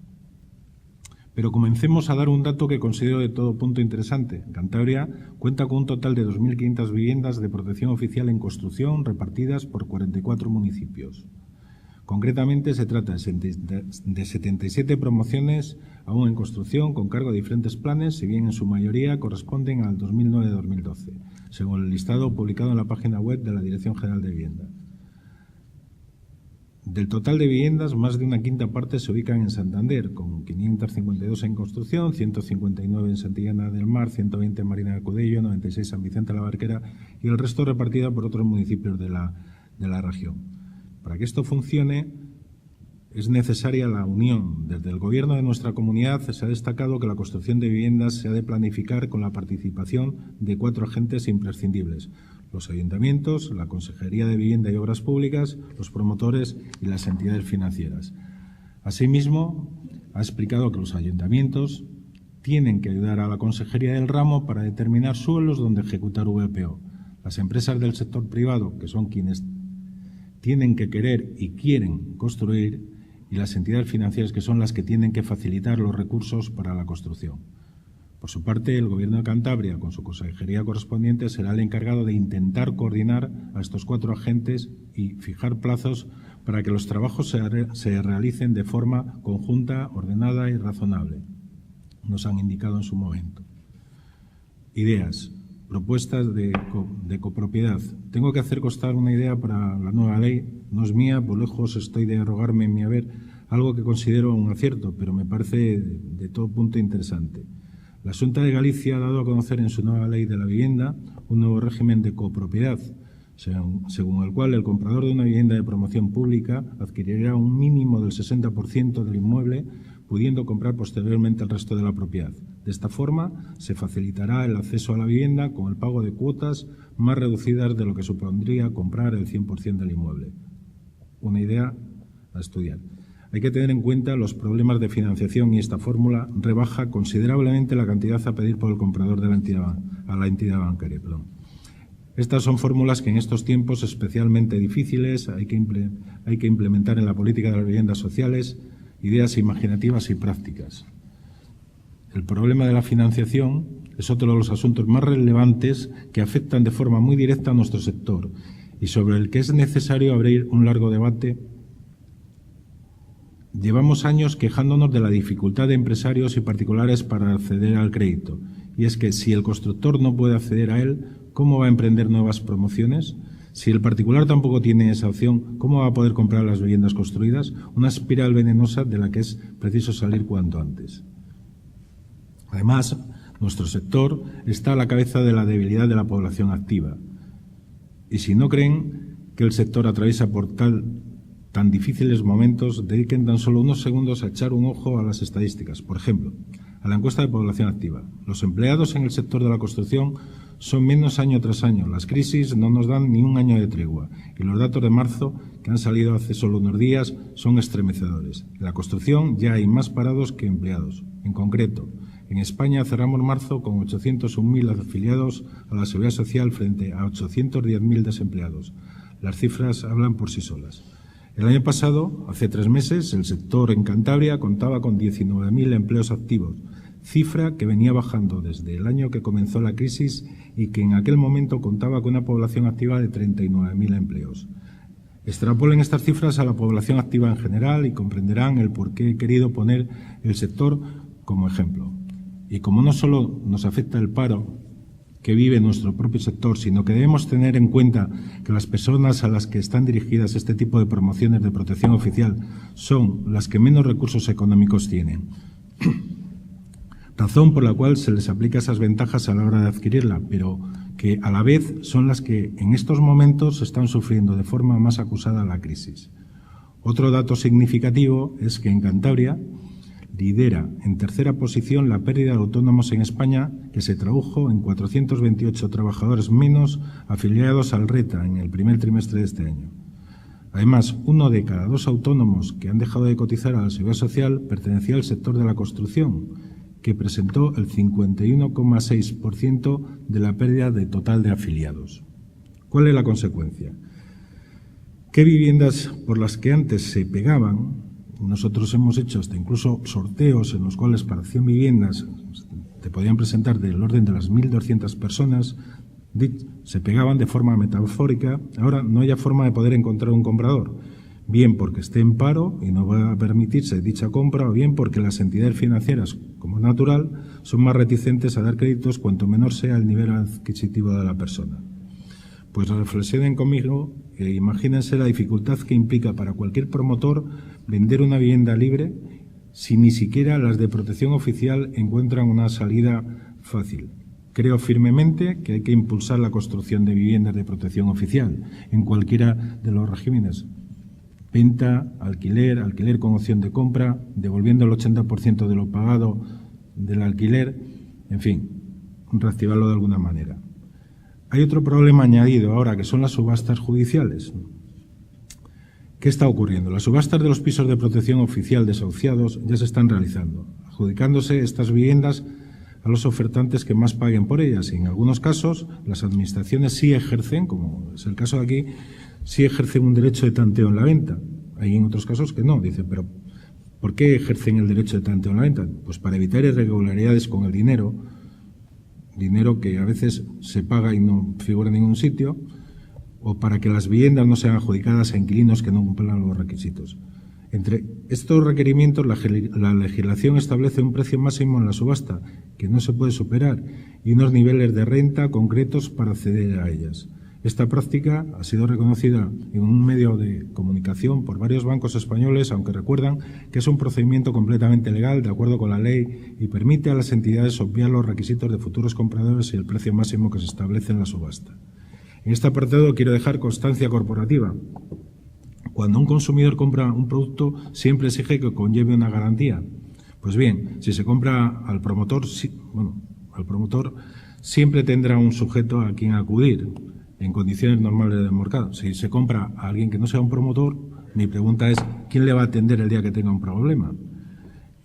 E: Pero comencemos a dar un dato que considero de todo punto interesante. Cantabria cuenta con un total de 2.500 viviendas de protección oficial en construcción repartidas por 44 municipios. Concretamente se trata de 77 promociones aún en construcción con cargo a diferentes planes, si bien en su mayoría corresponden al 2009-2012, según el listado publicado en la página web de la Dirección General de Vivienda. Del total de viviendas, más de una quinta parte se ubican en Santander, con 552 en construcción, 159 en Santillana del Mar, 120 en Marina de Cudello, 96 en San Vicente de la Barquera y el resto repartida por otros municipios de la región. Para que esto funcione es necesaria la unión. Desde el Gobierno de nuestra comunidad se ha destacado que la construcción de viviendas se ha de planificar con la participación de 4 agentes imprescindibles: los ayuntamientos, la Consejería de Vivienda y Obras Públicas, los promotores y las entidades financieras. Asimismo, ha explicado que los ayuntamientos tienen que ayudar a la Consejería del ramo para determinar suelos donde ejecutar VPO. Las empresas del sector privado, que son quienes tienen que querer y quieren construir, y las entidades financieras, que son las que tienen que facilitar los recursos para la construcción. Por su parte, el Gobierno de Cantabria, con su consejería correspondiente, será el encargado de intentar coordinar a estos 4 agentes y fijar plazos para que los trabajos se realicen de forma conjunta, ordenada y razonable. Nos han indicado en su momento. Ideas. propuestas de copropiedad. Tengo que hacer constar una idea para la nueva ley. No es mía, por lejos estoy de arrogarme en mi haber algo que considero un acierto, pero me parece de todo punto interesante. La Xunta de Galicia ha dado a conocer en su nueva ley de la vivienda un nuevo régimen de copropiedad, según el cual el comprador de una vivienda de promoción pública adquirirá un mínimo del 60% del inmueble, pudiendo comprar posteriormente el resto de la propiedad. De esta forma, se facilitará el acceso a la vivienda con el pago de cuotas más reducidas de lo que supondría comprar el 100% del inmueble. Una idea a estudiar. Hay que tener en cuenta los problemas de financiación y esta fórmula rebaja considerablemente la cantidad a pedir por el comprador de la entidad bancaria. Estas son fórmulas que en estos tiempos especialmente difíciles hay que implementar en la política de las viviendas sociales, ideas imaginativas y prácticas. El problema de la financiación es otro de los asuntos más relevantes que afectan de forma muy directa a nuestro sector y sobre el que es necesario abrir un largo debate. Llevamos años quejándonos de la dificultad de empresarios y particulares para acceder al crédito. Y es que si el constructor no puede acceder a él, ¿cómo va a emprender nuevas promociones? Si el particular tampoco tiene esa opción, ¿cómo va a poder comprar las viviendas construidas? Una espiral venenosa de la que es preciso salir cuanto antes. Además, nuestro sector está a la cabeza de la debilidad de la población activa. Y si no creen que el sector atraviesa por tan difíciles momentos, dediquen tan solo unos segundos a echar un ojo a las estadísticas. Por ejemplo, a la encuesta de población activa. Los empleados en el sector de la construcción son menos año tras año. Las crisis no nos dan ni un año de tregua. Y los datos de marzo, que han salido hace solo unos días, son estremecedores. En la construcción ya hay más parados que empleados. En concreto, en España cerramos marzo con 801.000 afiliados a la Seguridad Social frente a 810.000 desempleados. Las cifras hablan por sí solas. El año pasado, hace 3 meses, el sector en Cantabria contaba con 19.000 empleos activos, cifra que venía bajando desde el año que comenzó la crisis y que en aquel momento contaba con una población activa de 39.000 empleos. Extrapolen estas cifras a la población activa en general y comprenderán el por qué he querido poner el sector como ejemplo. Y como no solo nos afecta el paro que vive nuestro propio sector, sino que debemos tener en cuenta que las personas a las que están dirigidas este tipo de promociones de protección oficial son las que menos recursos económicos tienen. Razón por la cual se les aplica esas ventajas a la hora de adquirirla, pero que a la vez son las que en estos momentos están sufriendo de forma más acusada la crisis. Otro dato significativo es que en Cantabria lidera en tercera posición la pérdida de autónomos en España, que se tradujo en 428 trabajadores menos afiliados al RETA en el primer trimestre de este año. Además, 1 de cada 2 autónomos que han dejado de cotizar a la Seguridad Social pertenecía al sector de la construcción, que presentó el 51,6% de la pérdida de total de afiliados. ¿Cuál es la consecuencia? ¿Qué viviendas por las que antes se pegaban? Nosotros hemos hecho hasta incluso sorteos en los cuales para 100 viviendas te podían presentar del orden de las 1.200 personas, se pegaban de forma metafórica. Ahora no haya forma de poder encontrar un comprador, bien porque esté en paro y no va a permitirse dicha compra, o bien porque las entidades financieras, como es natural, son más reticentes a dar créditos cuanto menor sea el nivel adquisitivo de la persona. Pues reflexionen conmigo e imagínense la dificultad que implica para cualquier promotor vender una vivienda libre si ni siquiera las de protección oficial encuentran una salida fácil. Creo firmemente que hay que impulsar la construcción de viviendas de protección oficial en cualquiera de los regímenes. Venta, alquiler, alquiler con opción de compra, devolviendo el 80% de lo pagado del alquiler, en fin, reactivarlo de alguna manera. Hay otro problema añadido ahora, que son las subastas judiciales. ¿Qué está ocurriendo? Las subastas de los pisos de protección oficial desahuciados ya se están realizando, adjudicándose estas viviendas a los ofertantes que más paguen por ellas. Y en algunos casos, las administraciones sí ejercen, como es el caso de aquí, sí ejercen un derecho de tanteo en la venta. Hay en otros casos que no. Dicen, pero ¿por qué ejercen el derecho de tanteo en la venta? Pues para evitar irregularidades con el dinero que a veces se paga y no figura en ningún sitio, o para que las viviendas no sean adjudicadas a inquilinos que no cumplan los requisitos. Entre estos requerimientos, la legislación establece un precio máximo en la subasta, que no se puede superar, y unos niveles de renta concretos para acceder a ellas. Esta práctica ha sido reconocida en un medio de comunicación por varios bancos españoles, aunque recuerdan que es un procedimiento completamente legal, de acuerdo con la ley, y permite a las entidades obviar los requisitos de futuros compradores y el precio máximo que se establece en la subasta. En este apartado quiero dejar constancia corporativa. Cuando un consumidor compra un producto, siempre exige que conlleve una garantía. Pues bien, si se compra al promotor, siempre tendrá un sujeto a quien acudir en condiciones normales del mercado. Si se compra a alguien que no sea un promotor, mi pregunta es, ¿quién le va a atender el día que tenga un problema?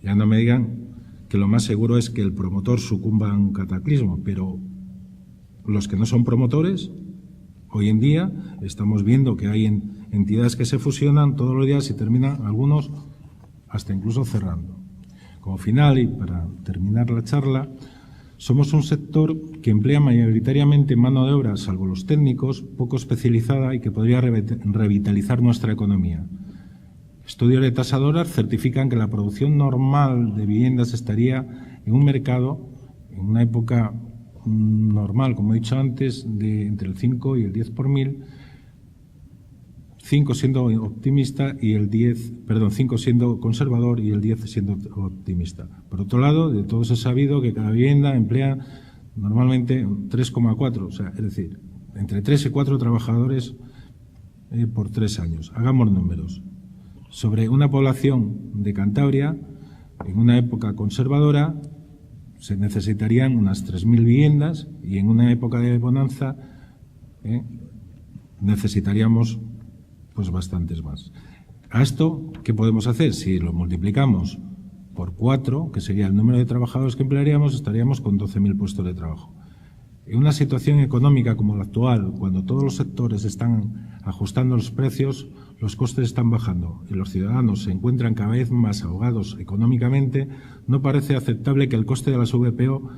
E: Ya no me digan que lo más seguro es que el promotor sucumba a un cataclismo, pero los que no son promotores, hoy en día estamos viendo que hay entidades que se fusionan todos los días y terminan algunos hasta incluso cerrando. Como final, y para terminar la charla, somos un sector que emplea mayoritariamente mano de obra, salvo los técnicos, poco especializada y que podría revitalizar nuestra economía. Estudios de tasadoras certifican que la producción normal de viviendas estaría en un mercado, en una época normal, como he dicho antes, de entre el 5 y el 10 por mil, 5 siendo optimista y el 5 siendo conservador y el 10 siendo optimista. Por otro lado, de todos es sabido que cada vivienda emplea normalmente 3,4, o sea, es decir, entre 3 y 4 trabajadores por 3 años. Hagamos números. Sobre una población de Cantabria, en una época conservadora, se necesitarían unas 3.000 viviendas y en una época de bonanza necesitaríamos pues bastantes más. A esto, ¿qué podemos hacer? Si lo multiplicamos por 4, que sería el número de trabajadores que emplearíamos, estaríamos con 12.000 puestos de trabajo. En una situación económica como la actual, cuando todos los sectores están ajustando los precios, los costes están bajando y los ciudadanos se encuentran cada vez más ahogados económicamente, no parece aceptable que el coste de las VPO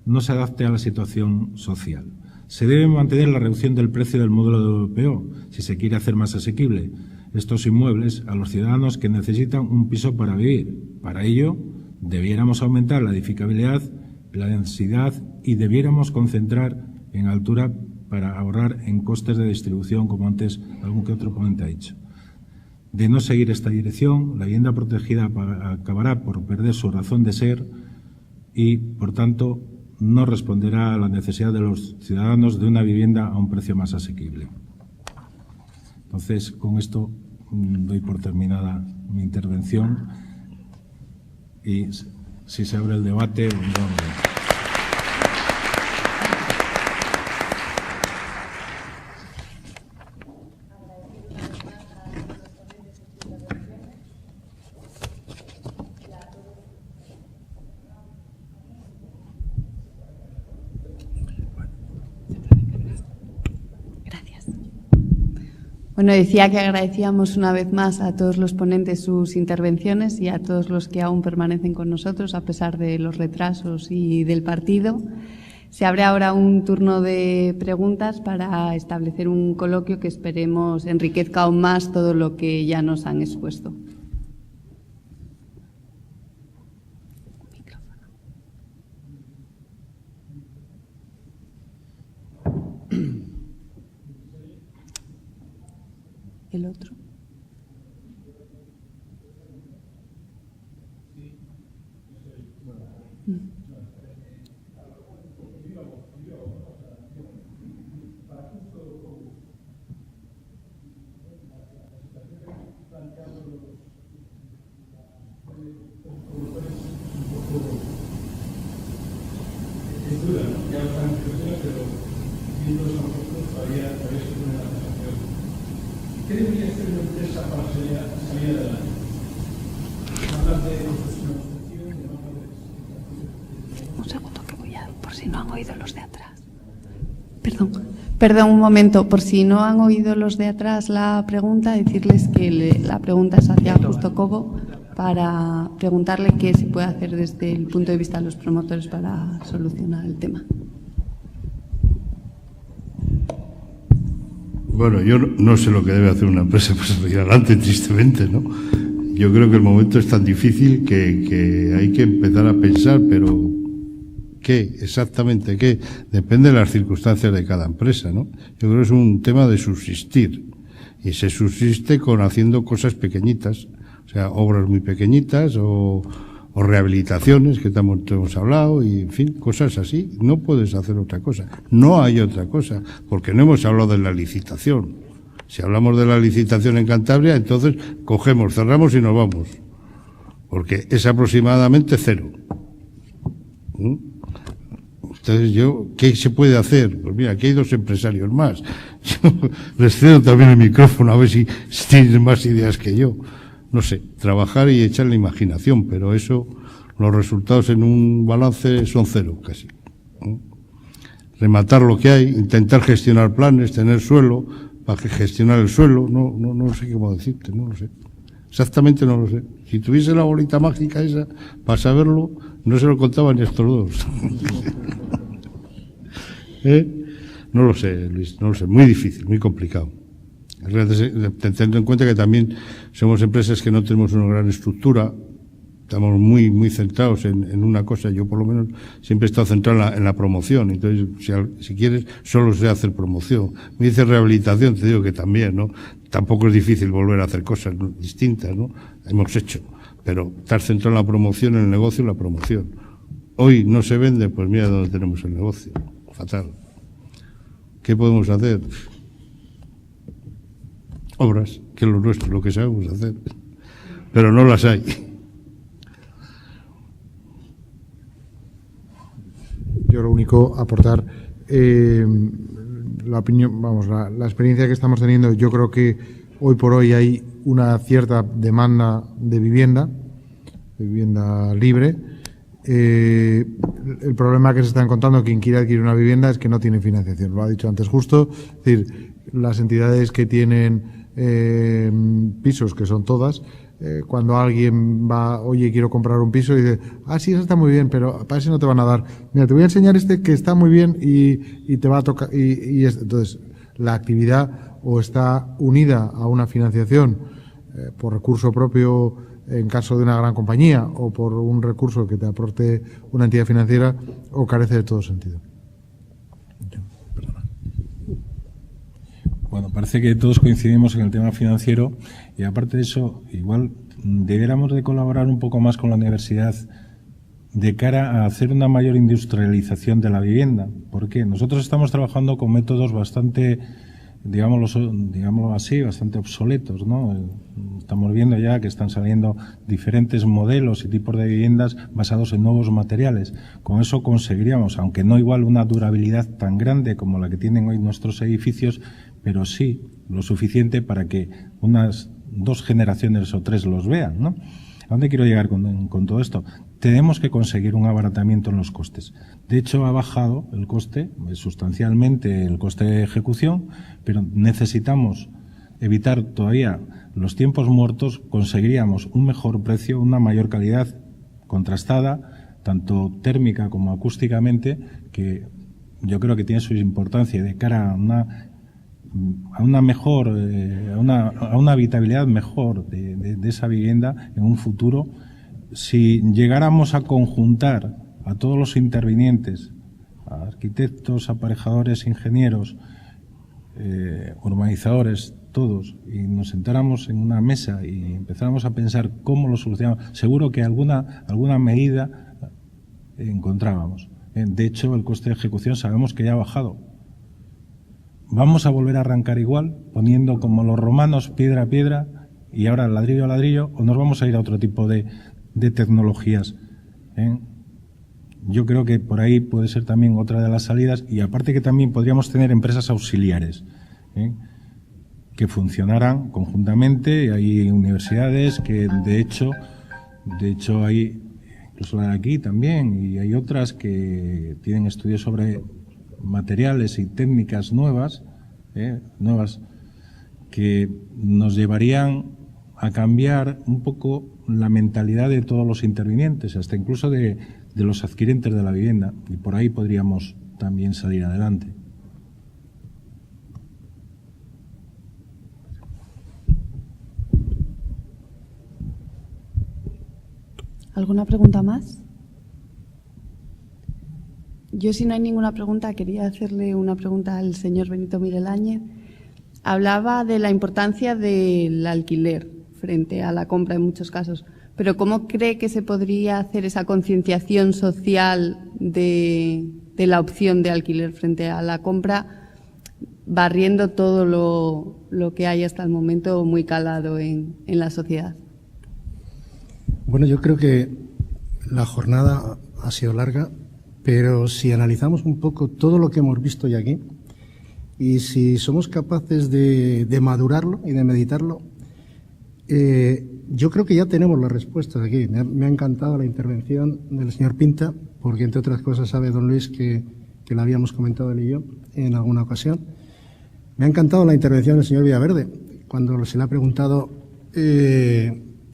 E: no se adapte a la situación social. Se debe mantener la reducción del precio del módulo de VPO si se quiere hacer más asequible estos inmuebles a los ciudadanos que necesitan un piso para vivir. Para ello, debiéramos aumentar la edificabilidad, la densidad y debiéramos concentrar en altura para ahorrar en costes de distribución, como antes algún que otro ponente ha dicho. De no seguir esta dirección, la vivienda protegida acabará por perder su razón de ser y, por tanto, no responderá a la necesidad de los ciudadanos de una vivienda a un precio más asequible. Entonces, con esto doy por terminada mi intervención y si se abre el debate,
A: Bueno, decía que agradecíamos una vez más a todos los ponentes sus intervenciones y a todos los que aún permanecen con nosotros a pesar de los retrasos y del partido. Se abre ahora un turno de preguntas para establecer un coloquio que esperemos enriquezca aún más todo lo que ya nos han expuesto. El otro.
F: ¿Qué debería hacer una empresa para salir adelante? Hablar de profesionalización,
A: Un segundo que voy a, por si no han oído los de atrás. Perdón un momento, por si no han oído los de atrás la pregunta, decirles que la pregunta es hacia Justo Cobo para preguntarle qué se puede hacer desde el punto de vista de los promotores para solucionar el tema.
D: Bueno, yo no sé lo que debe hacer una empresa para salir adelante, tristemente, ¿no? yo creo que el momento es tan difícil que hay que empezar a pensar, pero ¿qué? Exactamente, ¿qué? Depende de las circunstancias de cada empresa, ¿no? Yo creo que es un tema de subsistir. Y se subsiste haciendo cosas pequeñitas, o sea, obras muy pequeñitas o rehabilitaciones que hemos hablado y, en fin, cosas así. No puedes hacer otra cosa. No hay otra cosa, porque no hemos hablado de la licitación. Si hablamos de la licitación en Cantabria, entonces cogemos, cerramos y nos vamos, porque es aproximadamente 0. Entonces ¿qué se puede hacer? Pues mira, aquí hay 2 empresarios más. Yo les cedo también el micrófono a ver si tienen más ideas que yo. No sé, trabajar y echar la imaginación, pero eso, los resultados en un balance son 0 casi. Rematar lo que hay, intentar gestionar planes, tener suelo, para gestionar el suelo, no sé cómo decirte, no lo sé. Exactamente no lo sé. Si tuviese la bolita mágica esa, para saberlo, no se lo contaban ni estos 2. No lo sé, Luis, no lo sé. Muy difícil, muy complicado. Teniendo en cuenta que también somos empresas que no tenemos una gran estructura, estamos muy centrados en una cosa. Yo, por lo menos, siempre he estado centrado en la promoción. Entonces, si quieres, solo sé hacer promoción. Me dice rehabilitación, te digo que también, ¿no? Tampoco es difícil volver a hacer cosas distintas, ¿no? Hemos hecho. Pero estar centrado en la promoción, en el negocio, la promoción. Hoy no se vende, pues mira dónde tenemos el negocio. Fatal. ¿Qué podemos hacer? Obras, que es lo nuestro, lo que sabemos hacer. Pero no las hay.
C: Yo lo único aportar la opinión, la experiencia que estamos teniendo. Yo creo que hoy por hoy hay una cierta demanda de vivienda libre. El problema que se está encontrando quien quiere adquirir una vivienda es que no tiene financiación. Lo ha dicho antes justo. Es decir, las entidades que tienen pisos, que son todas, cuando alguien va, oye, quiero comprar un piso, y dice, sí, eso está muy bien, pero para ese no te van a dar. Mira, te voy a enseñar este que está muy bien y te va a tocar. Entonces, la actividad o está unida a una financiación por recurso propio en caso de una gran compañía o por un recurso que te aporte una entidad financiera, o carece de todo sentido.
E: Bueno, parece que todos coincidimos en el tema financiero y aparte de eso, igual debiéramos de colaborar un poco más con la universidad de cara a hacer una mayor industrialización de la vivienda. ¿Por qué? Nosotros estamos trabajando con métodos bastante, digámoslo así, bastante obsoletos, ¿no? Estamos viendo ya que están saliendo diferentes modelos y tipos de viviendas basados en nuevos materiales. Con eso conseguiríamos, aunque no igual una durabilidad tan grande como la que tienen hoy nuestros edificios, pero sí lo suficiente para que unas 2 generaciones o 3 los vean, ¿no? ¿A dónde quiero llegar con todo esto? Tenemos que conseguir un abaratamiento en los costes. De hecho, ha bajado el coste, sustancialmente el coste de ejecución, pero necesitamos evitar todavía los tiempos muertos. Conseguiríamos un mejor precio, una mayor calidad contrastada, tanto térmica como acústicamente, que yo creo que tiene su importancia de cara a una mejor, a una habitabilidad mejor de esa vivienda en un futuro. Si llegáramos a conjuntar a todos los intervinientes, a arquitectos, aparejadores, ingenieros, urbanizadores, todos, y nos sentáramos en una mesa y empezáramos a pensar cómo lo solucionamos, seguro que alguna medida encontrábamos. De hecho, el coste de ejecución sabemos que ya ha bajado. ¿Vamos a volver a arrancar igual, poniendo como los romanos piedra a piedra y ahora ladrillo a ladrillo, o nos vamos a ir a otro tipo de tecnologías? Yo creo que por ahí puede ser también otra de las salidas, y aparte que también podríamos tener empresas auxiliares que funcionaran conjuntamente. Hay universidades que de hecho hay, incluso la de aquí también, y hay otras que tienen estudios sobre materiales y técnicas nuevas que nos llevarían a cambiar un poco la mentalidad de todos los intervinientes, hasta incluso de los adquirentes de la vivienda, y por ahí podríamos también salir adelante.
A: ¿Alguna pregunta más? Yo, si no hay ninguna pregunta, quería hacerle una pregunta al señor Benito Miguel Áñez. Hablaba de la importancia del alquiler frente a la compra en muchos casos, pero ¿cómo cree que se podría hacer esa concienciación social de la opción de alquiler frente a la compra, barriendo todo lo que hay hasta el momento muy calado en la sociedad?
B: Bueno, yo creo que la jornada ha sido larga, pero si analizamos un poco todo lo que hemos visto ya aquí y si somos capaces de madurarlo y de meditarlo, yo creo que ya tenemos las respuestas aquí. Me ha encantado la intervención del señor Pinta, porque entre otras cosas sabe don Luis que lo habíamos comentado él y yo en alguna ocasión. Me ha encantado la intervención del señor Villaverde, cuando se le ha preguntado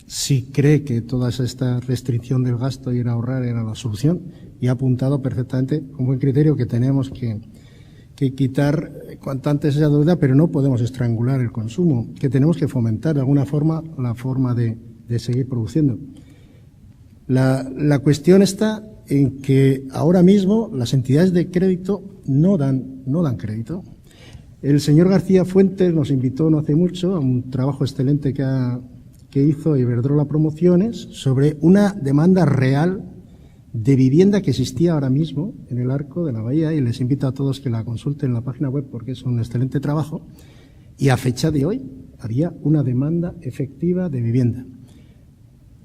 B: si cree que toda esta restricción del gasto y el ahorrar era la solución, y ha apuntado perfectamente con buen criterio que tenemos que quitar cuanto antes esa deuda, pero no podemos estrangular el consumo, que tenemos que fomentar de alguna forma la forma de seguir produciendo. La cuestión está en que ahora mismo las entidades de crédito no dan crédito. El señor García Fuentes nos invitó no hace mucho a un trabajo excelente que hizo Iberdrola Promociones sobre una demanda real de vivienda que existía ahora mismo en el arco de la bahía, y les invito a todos que la consulten en la página web porque es un excelente trabajo. Y a fecha de hoy había una demanda efectiva de vivienda.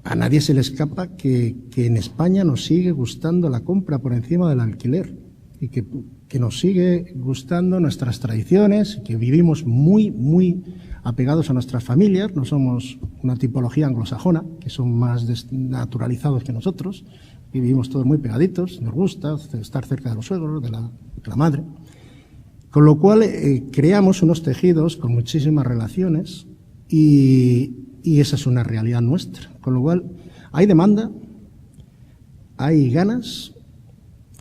B: A nadie se le escapa que en España nos sigue gustando la compra por encima del alquiler y que nos sigue gustando nuestras tradiciones, que vivimos muy apegados a nuestras familias. No somos una tipología anglosajona, que son más naturalizados que nosotros. Vivimos todos muy pegaditos, nos gusta estar cerca de los suegros, de la madre. Con lo cual creamos unos tejidos con muchísimas relaciones y esa es una realidad nuestra. Con lo cual hay demanda, hay ganas,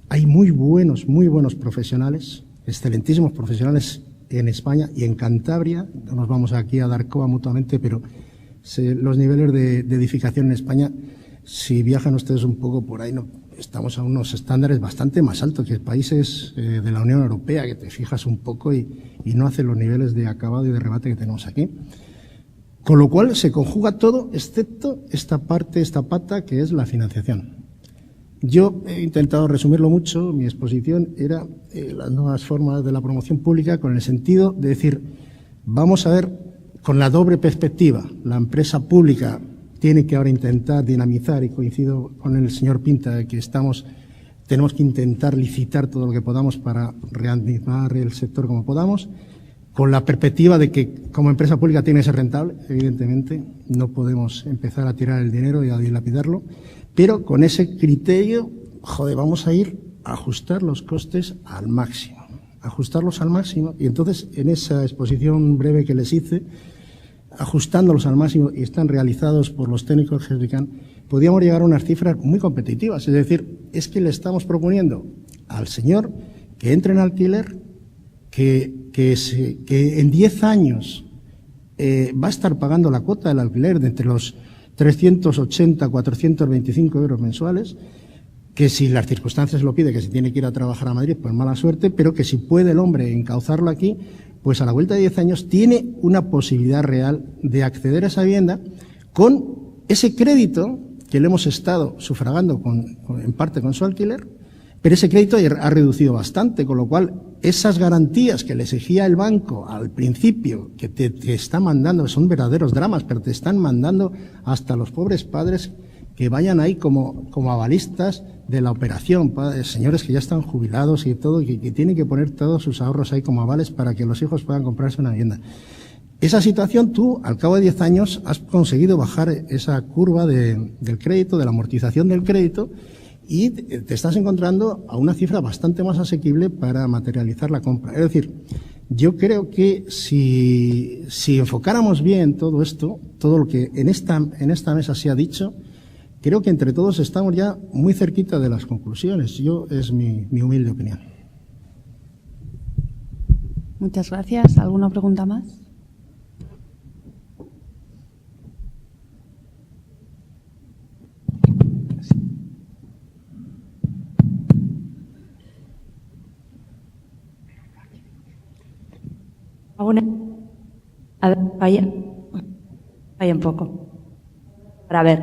B: hay muy buenos profesionales, excelentísimos profesionales en España y en Cantabria. No nos vamos aquí a dar coba mutuamente, pero los niveles de edificación en España, si viajan ustedes un poco por ahí, estamos a unos estándares bastante más altos que países de la Unión Europea, que te fijas un poco y no hacen los niveles de acabado y de remate que tenemos aquí. Con lo cual se conjuga todo, excepto esta pata que es la financiación. Yo he intentado resumirlo mucho. Mi exposición era las nuevas formas de la promoción pública, con el sentido de decir, vamos a ver con la doble perspectiva. La empresa pública tiene que ahora intentar dinamizar, y coincido con el señor Pinta, que tenemos que intentar licitar todo lo que podamos para reanimar el sector como podamos, con la perspectiva de que como empresa pública tiene que ser rentable. Evidentemente no podemos empezar a tirar el dinero y a dilapidarlo, pero con ese criterio, vamos a ir a ajustar los costes al máximo, ajustarlos al máximo. Y entonces, en esa exposición breve que les hice, ajustándolos al máximo, y están realizados por los técnicos que explican, podríamos llegar a unas cifras muy competitivas. Es decir, es que le estamos proponiendo al señor que entre en alquiler, que en 10 años va a estar pagando la cuota del alquiler de entre los 380 a 425 euros mensuales, que si las circunstancias lo piden, que si tiene que ir a trabajar a Madrid, pues mala suerte, pero que si puede el hombre encauzarlo aquí, pues a la vuelta de 10 años tiene una posibilidad real de acceder a esa vivienda con ese crédito que le hemos estado sufragando en parte con su alquiler, pero ese crédito ha reducido bastante, con lo cual esas garantías que le exigía el banco al principio, que te está mandando, son verdaderos dramas, pero te están mandando hasta los pobres padres que vayan ahí como avalistas de la operación, señores que ya están jubilados y todo, y que tienen que poner todos sus ahorros ahí como avales para que los hijos puedan comprarse una vivienda. Esa situación, tú, al cabo de 10 años, has conseguido bajar esa curva del crédito, de la amortización del crédito, y te estás encontrando a una cifra bastante más asequible para materializar la compra. Es decir, yo creo que si enfocáramos bien todo esto, todo lo que en esta mesa se ha dicho, creo que entre todos estamos ya muy cerquita de las conclusiones. Es mi humilde opinión.
A: Muchas gracias. ¿Alguna pregunta más?
G: A ver, falla un poco. Para ver,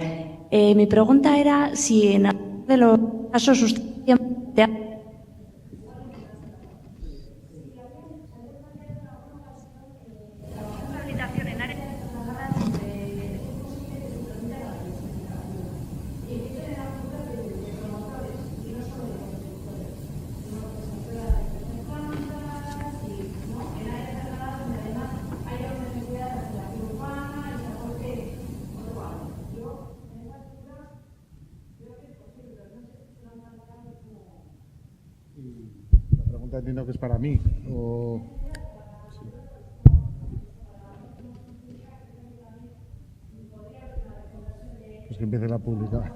G: mi pregunta era si en alguno de los casos usted
C: La pregunta entiendo que es para mí. Pues que empiece la pública.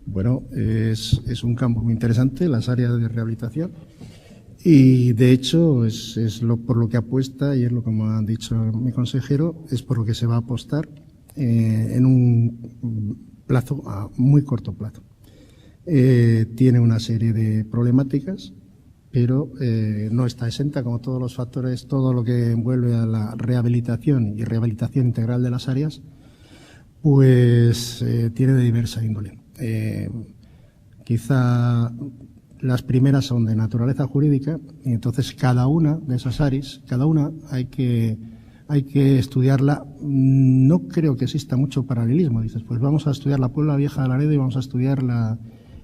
B: Bueno, es un campo muy interesante, las áreas de rehabilitación, y de hecho es por lo que apuesta, y es lo que me ha dicho mi consejero, es por lo que se va a apostar en un plazo, a muy corto plazo. Tiene una serie de problemáticas, pero no está exenta, como todos los factores, todo lo que envuelve a la rehabilitación y rehabilitación integral de las áreas, pues tiene de diversa índole. Quizá las primeras son de naturaleza jurídica, y entonces cada una de esas áreas, hay que estudiarla. No creo que exista mucho paralelismo. Dices, pues vamos a estudiar la Puebla Vieja de Laredo y vamos a estudiar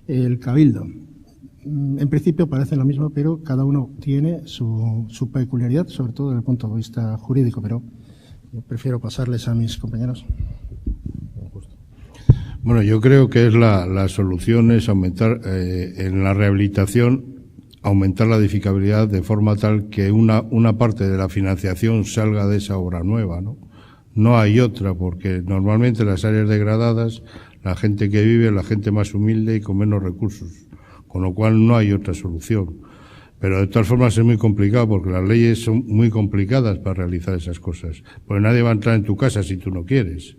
B: el Cabildo. En principio parecen lo mismo, pero cada uno tiene su peculiaridad, sobre todo desde el punto de vista jurídico, pero yo prefiero pasarles a mis compañeros.
D: Bueno, yo creo que la solución es aumentar en la rehabilitación, aumentar la edificabilidad de forma tal que una parte de la financiación salga de esa obra nueva, ¿no? No hay otra, porque normalmente las áreas degradadas, la gente que vive es la gente más humilde y con menos recursos, con lo cual no hay otra solución. Pero de todas formas es muy complicado, porque las leyes son muy complicadas para realizar esas cosas, porque nadie va a entrar en tu casa si tú no quieres.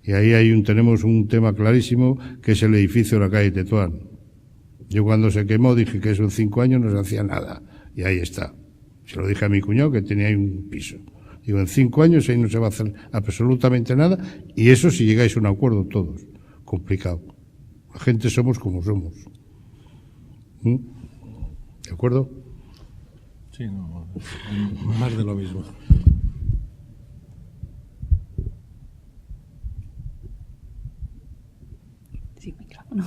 D: Y ahí tenemos un tema clarísimo, que es el edificio de la calle Tetuán. Yo cuando se quemó dije que eso en 5 años no se hacía nada, y ahí está. Se lo dije a mi cuñado, que tenía ahí un piso. Digo, en 5 años ahí no se va a hacer absolutamente nada, y eso si llegáis a un acuerdo todos. Complicado. La gente somos como somos. ¿De acuerdo?
E: Sí, no, más de lo mismo.
G: Sí, micrófono.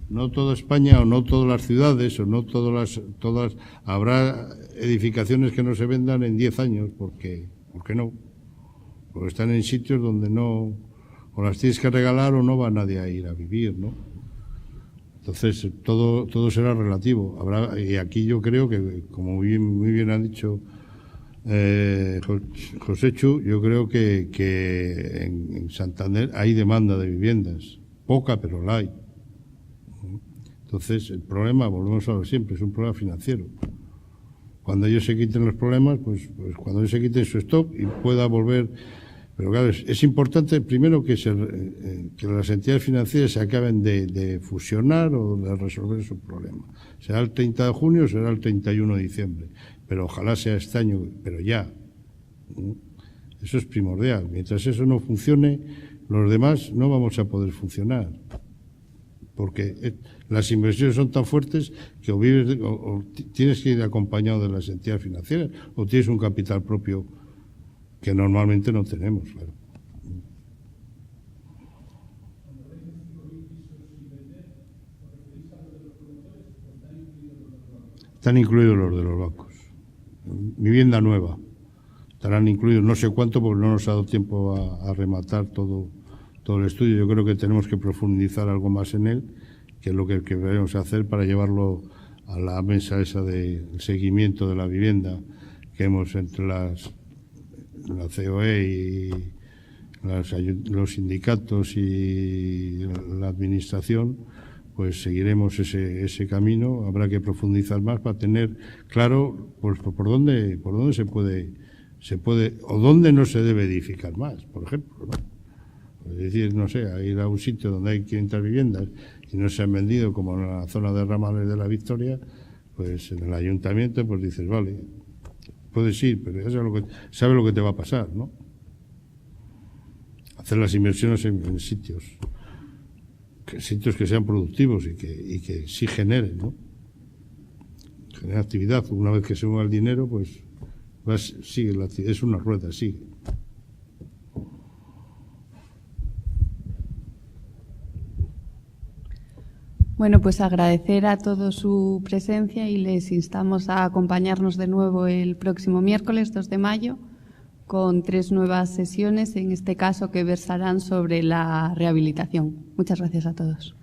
D: No toda España, o no todas las ciudades, o no todas habrá edificaciones que no se vendan en 10 años, ¿por qué no? Porque están en sitios donde no, o las tienes que regalar o no va nadie a ir a vivir, ¿no? Entonces todo será relativo. Y aquí yo creo que, como muy bien ha dicho Joséchu, yo creo que en Santander hay demanda de viviendas, poca pero la hay. Entonces, el problema, volvemos a lo siempre, es un problema financiero. Cuando ellos se quiten los problemas, pues cuando ellos se quiten su stock y pueda volver. Pero claro, es importante primero que las entidades financieras se acaben de fusionar o de resolver su problema. Será el 30 de junio o será el 31 de diciembre. Pero ojalá sea este año, pero ya. Eso es primordial. Mientras eso no funcione, los demás no vamos a poder funcionar. Porque las inversiones son tan fuertes que o tienes que ir acompañado de las entidades financieras o tienes un capital propio que normalmente no tenemos, claro. Están incluidos los de los bancos. Vivienda nueva. Estarán incluidos, no sé cuánto, porque no nos ha dado tiempo a rematar todo el estudio. Yo creo que tenemos que profundizar algo más en él, que es lo que debemos hacer para llevarlo a la mesa esa del seguimiento de la vivienda que hemos entre la COE y los sindicatos y la administración, pues seguiremos ese camino. Habrá que profundizar más para tener claro pues, por dónde se puede o dónde no se debe edificar más, por ejemplo, ¿no? Es decir, no sé, ir a un sitio donde hay 500 viviendas y no se han vendido, como en la zona de Ramales de la Victoria, pues en el ayuntamiento pues dices, vale, puedes ir, pero ya sabes lo que te va a pasar, ¿no? Hacer las inversiones en sitios que sean productivos y que sí generen, ¿no? Genera actividad. Una vez que se mueva el dinero, pues sigue la actividad, es una rueda, sigue.
A: Bueno, pues agradecer a todos su presencia y les instamos a acompañarnos de nuevo el próximo miércoles 2 de mayo con 3 nuevas sesiones, en este caso que versarán sobre la rehabilitación. Muchas gracias a todos.